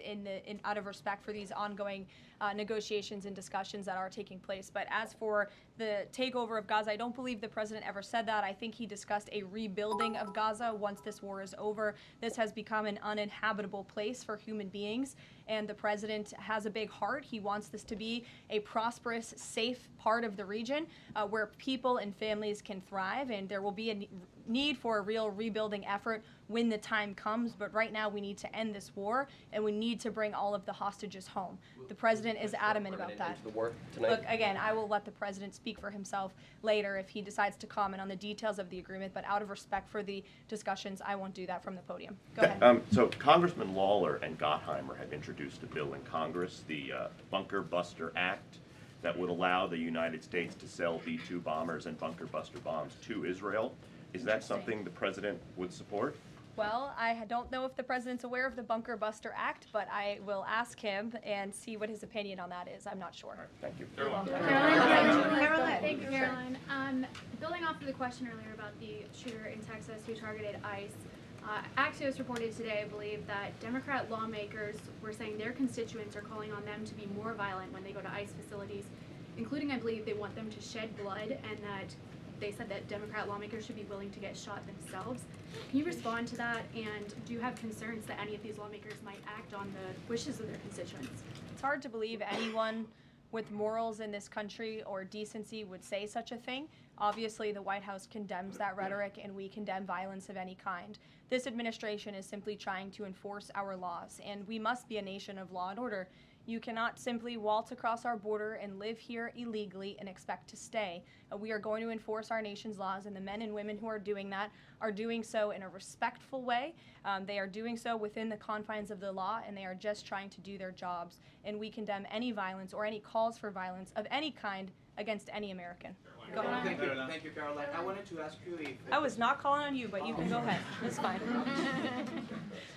Speaker 2: out of respect for these ongoing negotiations and discussions that are taking place. But as for the takeover of Gaza, I don't believe the president ever said that. I think he discussed a rebuilding of Gaza once this war is over. This has become an uninhabitable place for human beings, and the president has a big heart. He wants this to be a prosperous, safe part of the region where people and families can thrive, and there will be a need for a real rebuilding effort when the time comes. But right now we need to end this war, and we need to bring all of the hostages home. The president is adamant about that.
Speaker 16: The war tonight?
Speaker 2: Look, again, I will let the president speak for himself later if he decides to comment on the details of the agreement, but out of respect for the discussions, I won't do that from the podium. Go ahead.
Speaker 17: So Congressman Lawler and Gottheimer have introduced a bill in Congress, the Bunker Buster Act, that would allow the United States to sell B-2 bombers and bunker buster bombs to Israel. Is that something the president would support?
Speaker 2: Well, I don't know if the president's aware of the Bunker Buster Act, but I will ask him and see what his opinion on that is. I'm not sure.
Speaker 17: Right, thank you.
Speaker 2: Caroline.
Speaker 18: Thank you, Caroline. Building off of the question earlier about the shooter in Texas who targeted ICE, Axios reported today, I believe, that Democrat lawmakers were saying their constituents are calling on them to be more violent when they go to ICE facilities, including, I believe, they want them to shed blood, and that they said that Democrat lawmakers should be willing to get shot themselves. Can you respond to that, and do you have concerns that any of these lawmakers might act on the wishes of their constituents?
Speaker 2: It's hard to believe anyone with morals in this country or decency would say such a thing. Obviously, the White House condemns that rhetoric, and we condemn violence of any kind. This administration is simply trying to enforce our laws, and we must be a nation of law and order. You cannot simply waltz across our border and live here illegally and expect to stay. We are going to enforce our nation's laws, and the men and women who are doing that are doing so in a respectful way. They are doing so within the confines of the law, and they are just trying to do their jobs. And we condemn any violence or any calls for violence of any kind against any American. Go
Speaker 19: Thank
Speaker 2: ahead.
Speaker 19: you, thank you, Caroline. I wanted to ask you if...
Speaker 2: I was not calling on you, but you can go ahead. It's fine.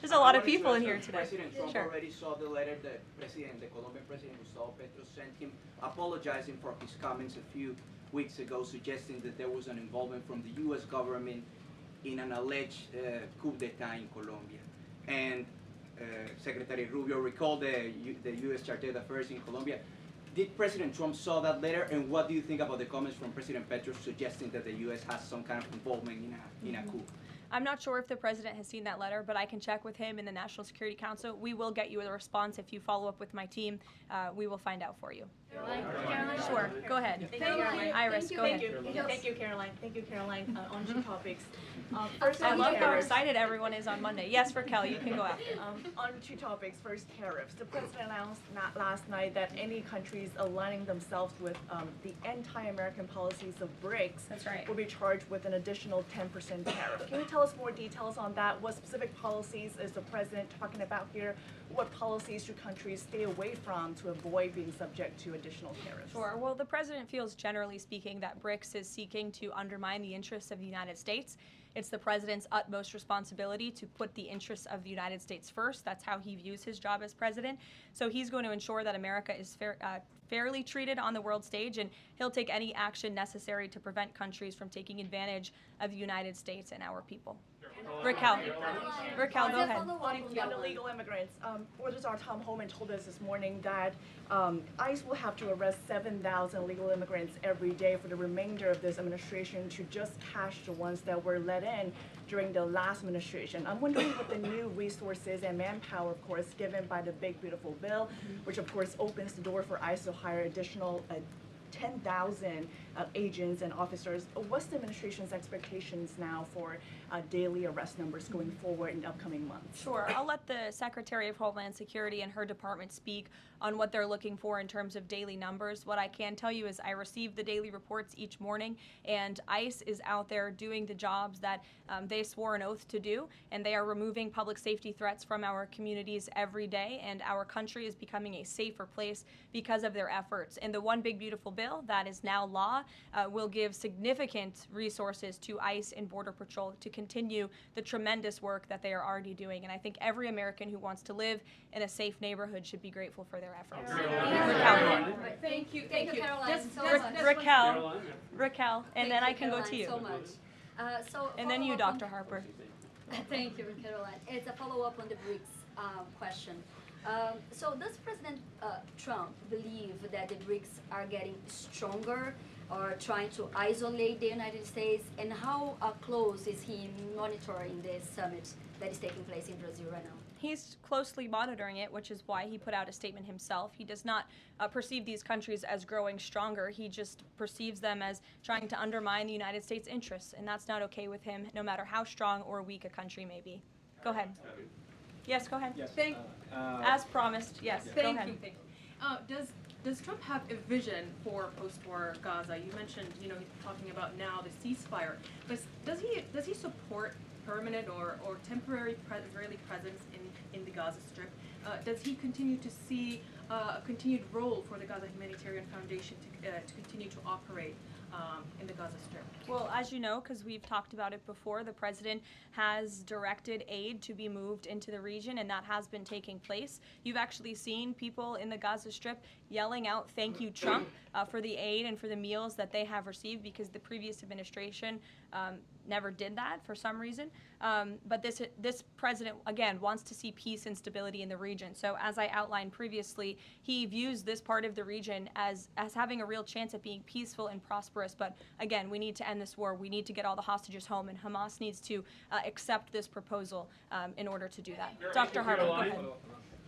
Speaker 2: There's a lot of people in here today.
Speaker 19: President Trump
Speaker 2: Sure.
Speaker 19: already saw the letter that the Colombian President Gustavo Petro sent him, apologizing for his comments a few weeks ago, suggesting that there was an involvement from the U.S. government in an alleged coup d'etat in Colombia. And Secretary Rubio recalled the U.S. Chargé d'Affaires in Colombia. Did President Trump saw that letter, and what do you think about the comments from President Petro suggesting that the U.S. has some kind of involvement in a coup?
Speaker 2: I'm not sure if the president has seen that letter, but I can check with him in the National Security Council. We will get you a response if you follow up with my team. We will find out for you.
Speaker 20: Caroline?
Speaker 2: Sure, go ahead.
Speaker 20: Thank you, Caroline.
Speaker 2: Iris, go ahead.
Speaker 20: Thank you, Caroline. Thank you, Caroline, on two topics. First,
Speaker 2: I
Speaker 20: on
Speaker 2: love how
Speaker 20: tariffs.
Speaker 2: excited everyone is on Monday. Yes, Raquel, you can go after.
Speaker 20: On two topics. First, tariffs. The president announced last night that any countries aligning themselves with the anti-American policies of BRICS
Speaker 2: That's right.
Speaker 20: will be charged with an additional 10% tariff. Can you tell us more details on that? What specific policies is the president talking about here? What policies should countries stay away from to avoid being subject to additional tariffs?
Speaker 2: Sure. Well, the president feels, generally speaking, that BRICS is seeking to undermine the interests of the United States. It's the president's utmost responsibility to put the interests of the United States first. That's how he views his job as president. So he's going to ensure that America is fairly treated on the world stage, and he'll take any action necessary to prevent countries from taking advantage of the United States and our people. Raquel, go ahead.
Speaker 20: On illegal immigrants, Reuters' Tom Homan told us this morning that ICE will have to arrest 7,000 illegal immigrants every day for the remainder of this administration to just catch the ones that were let in during the last administration. I'm wondering what the new resources and manpower, of course, given by the Big Beautiful Bill, which of course opens the door for ICE to hire additional 10,000 agents and officers. What's the administration's expectations now for daily arrest numbers going forward in the upcoming months?
Speaker 2: Sure. I'll let the Secretary of Homeland Security and her department speak on what they're looking for in terms of daily numbers. What I can tell you is I receive the daily reports each morning, and ICE is out there doing the jobs that they swore an oath to do, and they are removing public safety threats from our communities every day, and our country is becoming a safer place because of their efforts. And the One Big Beautiful Bill that is now law will give significant resources to ICE and Border Patrol to continue the tremendous work that they are already doing. And I think every American who wants to live in a safe neighborhood should be grateful for their efforts.
Speaker 21: Thank you, Caroline.
Speaker 2: Raquel, and then I can go to you.
Speaker 21: So much.
Speaker 2: And then you, Dr. Harper.
Speaker 21: Thank you, Caroline. It's a follow-up on the BRICS question. So does President Trump believe that the BRICS are getting stronger or trying to isolate the United States? And how close is he monitoring this summit that is taking place in Brazil right now?
Speaker 2: He's closely monitoring it, which is why he put out a statement himself. He does not perceive these countries as growing stronger. He just perceives them as trying to undermine the United States' interests, and that's not okay with him, no matter how strong or weak a country may be. Go ahead. Yes, go ahead.
Speaker 22: Yes.
Speaker 2: As promised, yes, go ahead.
Speaker 23: Thank you. Does Trump have a vision for post-war Gaza? You mentioned, talking about now the ceasefire, but does he support permanent or temporary Israeli presence in the Gaza Strip? Does he continue to see a continued role for the Gaza Humanitarian Foundation to continue to operate in the Gaza Strip?
Speaker 2: Well, as you know, because we've talked about it before, the president has directed aid to be moved into the region, and that has been taking place. You've actually seen people in the Gaza Strip yelling out, "Thank you, Trump," for the aid and for the meals that they have received, because the previous administration never did that for some reason. But this president, again, wants to see peace and stability in the region. So as I outlined previously, he views this part of the region as having a real chance at being peaceful and prosperous. But again, we need to end this war. We need to get all the hostages home, and Hamas needs to accept this proposal in order to do that. Dr. Harper, go ahead.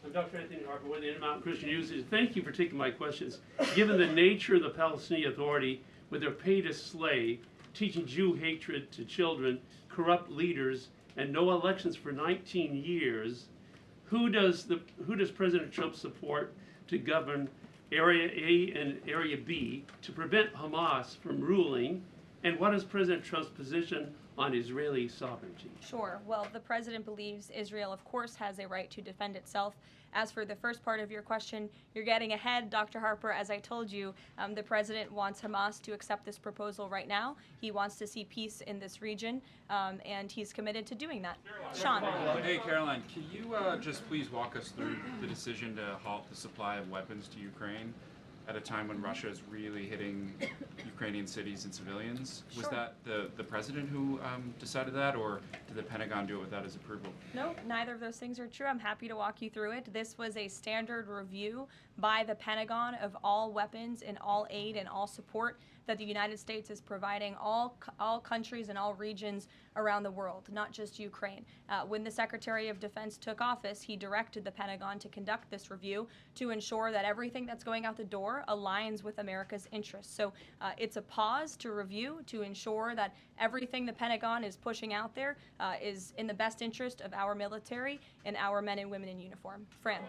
Speaker 24: I'm Dr. Anthony Harper with the Intermountain Christian Users. Thank you for taking my questions. Given the nature of the Palestinian Authority, with their pay to slay, teaching Jew hatred to children, corrupt leaders, and no elections for 19 years, who does President Trump support to govern Area A and Area B to prevent Hamas from ruling And what is President Trump's position on Israeli sovereignty?
Speaker 2: Sure. Well, the president believes Israel, of course, has a right to defend itself. As for the first part of your question, you're getting ahead, Dr. Harper. As I told you, the president wants Hamas to accept this proposal right now. He wants to see peace in this region, and he's committed to doing that. Sean.
Speaker 3: Hey, Caroline, can you just please walk us through the decision to halt the supply of weapons to Ukraine at a time when Russia is really hitting Ukrainian cities and civilians? Was that the president who decided that, or did the Pentagon do it without his approval?
Speaker 2: No, neither of those things are true. I'm happy to walk you through it. This was a standard review by the Pentagon of all weapons and all aid and all support that the United States is providing all countries and all regions around the world, not just Ukraine. When the Secretary of Defense took office, he directed the Pentagon to conduct this review to ensure that everything that's going out the door aligns with America's interests. So it's a pause to review to ensure that everything the Pentagon is pushing out there is in the best interest of our military and our men and women in uniform. Fran.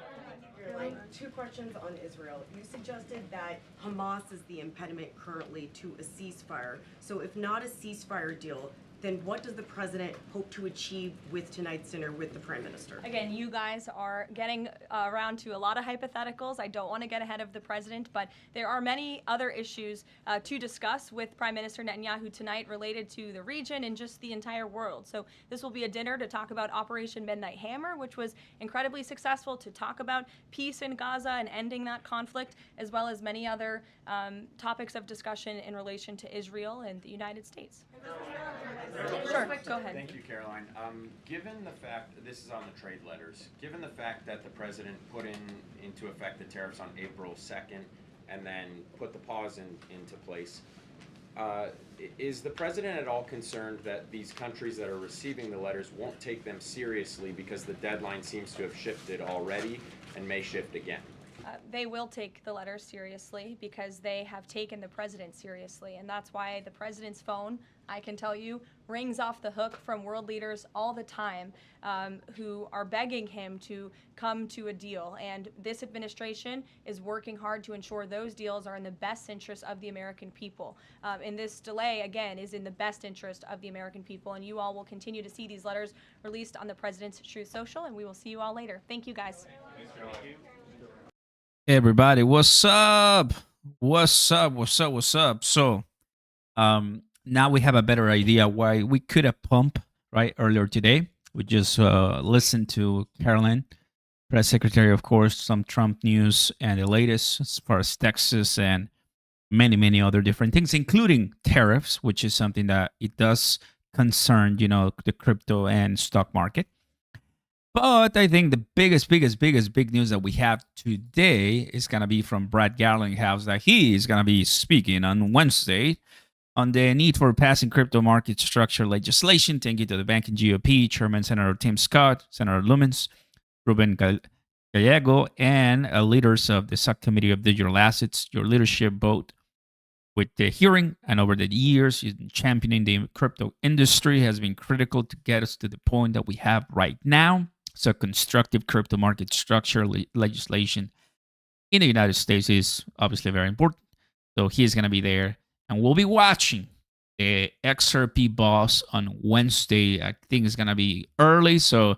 Speaker 4: Two questions on Israel. You suggested that Hamas is the impediment currently to a ceasefire. So if not a ceasefire deal, then what does the president hope to achieve with tonight's dinner with the prime minister?
Speaker 2: Again, you guys are getting around to a lot of hypotheticals. I don't want to get ahead of the president, but there are many other issues to discuss with Prime Minister Netanyahu tonight related to the region and just the entire world. So this will be a dinner to talk about Operation Midnight Hammer, which was incredibly successful, to talk about peace in Gaza and ending that conflict, as well as many other topics of discussion in relation to Israel and the United States. Sure, go ahead.
Speaker 5: Thank you, Caroline. Given the fact, this is on the trade letters, given the fact that the president put into effect the tariffs on April 2nd and then put the pause into place, is the president at all concerned that these countries that are receiving the letters won't take them seriously because the deadline seems to have shifted already and may shift again?
Speaker 2: They will take the letters seriously because they have taken the president seriously, and that's why the president's phone, I can tell you, rings off the hook from world leaders all the time who are begging him to come to a deal. And this administration is working hard to ensure those deals are in the best interest of the American people. And this delay, again, is in the best interest of the American people. And you all will continue to see these letters released on the President's Truth Social, and we will see you all later. Thank you, guys.
Speaker 1: Hey everybody, what's up? What's up? What's up? What's up? So, now we have a better idea why we could have pumped right earlier today. We just listened to Caroline, press secretary, of course, some Trump news and the latest as far as Texas and many other different things, including tariffs, which is something that it does concern, the crypto and stock market. But I think the biggest big news that we have today is going to be from Brad Garlinghouse, that he is going to be speaking on Wednesday on the need for passing crypto market structure legislation. Thank you to the banking GOP, Chairman Senator Tim Scott, Senator Lumens, Ruben Gallego, and leaders of the Subcommittee of Digital Assets. Your leadership both with the hearing and over the years, championing the crypto industry has been critical to get us to the point that we have right now. So constructive crypto market structure legislation in the United States is obviously very important. So he's going to be there, and we'll be watching the Xrp boss on Wednesday. I think it's going to be early, so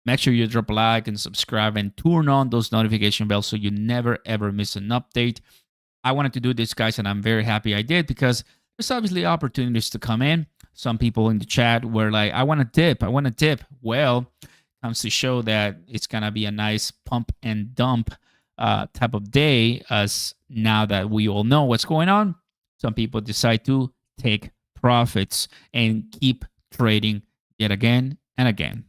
Speaker 1: make sure you drop a like and subscribe and turn on those notification bells so you never ever miss an update. I wanted to do this, guys, and I'm very happy I did because there's obviously opportunities to come in. Some people in the chat were like, I want to dip. Well, comes to show that it's going to be a nice pump and dump type of day, as now that we all know what's going on, some people decide to take profits and keep trading yet again and again.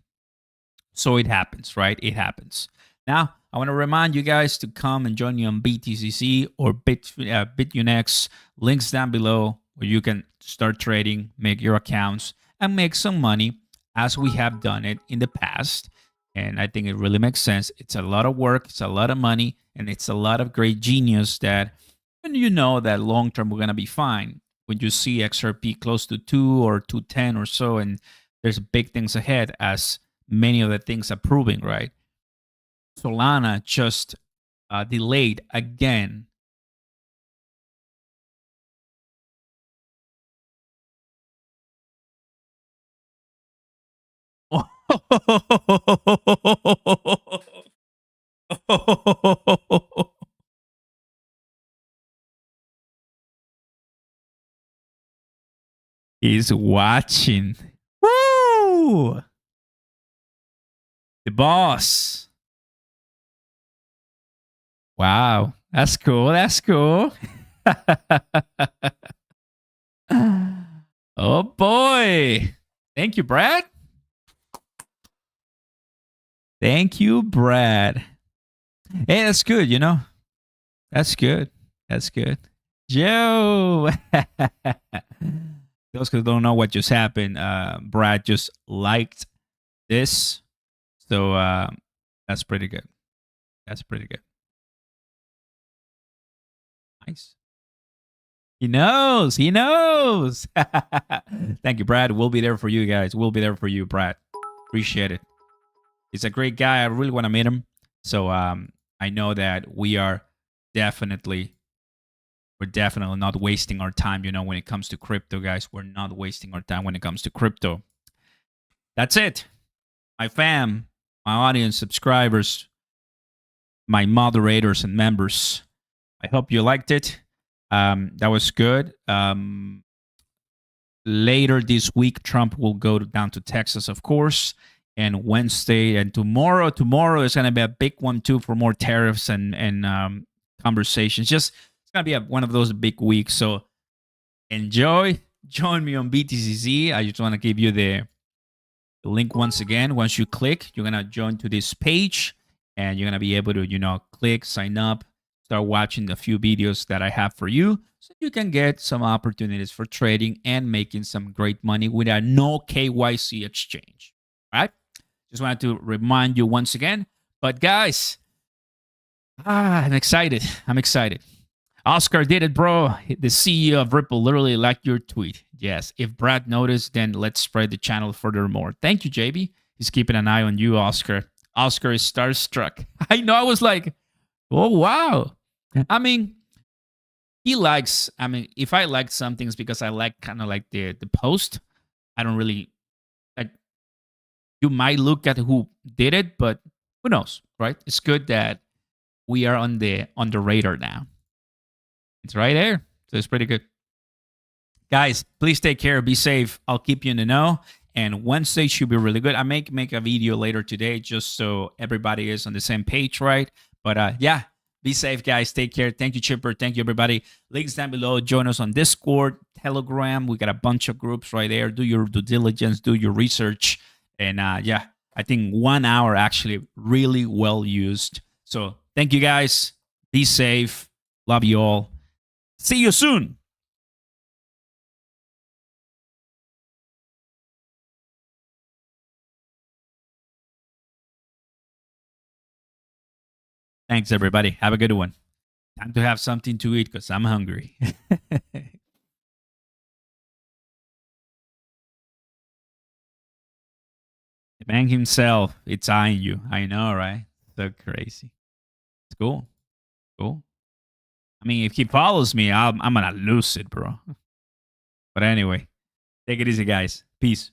Speaker 1: So it happens, right? It happens. Now, I want to remind you guys to come and join me on BTCC or Bitunix. Links down below where you can start trading, make your accounts, and make some money as we have done it in the past. And I think it really makes sense. It's a lot of work, it's a lot of money, and it's a lot of great genius that when you know that long term we're going to be fine. When you see XRP close to 2 or 210 or so, and there's big things ahead, as many of the things are proving, right? Solana just delayed again He's watching. Woo! The boss. Wow. That's cool. That's cool. Oh boy. Thank you, Brad. Thank you, Brad. Hey, that's good, you know. That's good. That's good. Joe. Those who don't know what just happened, Brad just liked this. So that's pretty good. That's pretty good. Nice. He knows. He knows. Thank you, Brad. We'll be there for you guys. We'll be there for you, Brad. Appreciate it. He's a great guy. I really want to meet him. So I know that we're definitely not wasting our time, you know, when it comes to crypto, guys. We're not wasting our time when it comes to crypto. That's it. My fam, my audience, subscribers, my moderators and members. I hope you liked it. That was good. Later this week, Trump will go down to Texas, of course. And Wednesday and tomorrow is going to be a big one too for more tariffs and conversations. Just it's going to be one of those big weeks. So enjoy. Join me on BTCC. I just want to give you the link once again. Once you click, you're going to join to this page and you're going to be able to, you know, click, sign up, start watching the few videos that I have for you so you can get some opportunities for trading and making some great money with a no KYC exchange. All right? Just wanted to remind you once again. But guys, I'm excited. I'm excited. Oscar did it, bro. The CEO of Ripple literally liked your tweet. Yes. If Brad noticed, then let's spread the channel furthermore. Thank you, JB. He's keeping an eye on you, Oscar. Oscar is starstruck. I know. I was like, oh, wow. I mean, he likes, I mean, if I like some things because I like kind of like the post, I don't really, like, you might look at who did it, but who knows, right? It's good that we are on the radar now. It's right there. So it's pretty good. Guys, please take care. Be safe. I'll keep you in the know. And Wednesday should be really good. I may make a video later today just so everybody is on the same page, right? But yeah, be safe, guys. Take care. Thank you, Chipper. Thank you, everybody. Links down below. Join us on Discord, Telegram. We got a bunch of groups right there. Do your due diligence. Do your research. And yeah, I think 1 hour actually really well used. So thank you, guys. Be safe. Love you all. See you soon. Thanks, everybody. Have a good one. Time to have something to eat because I'm hungry. The man himself, it's eyeing you. I know, right? So crazy. It's cool. Cool. I mean, if he follows me, I'm going to lose it, bro. But anyway, take it easy, guys. Peace.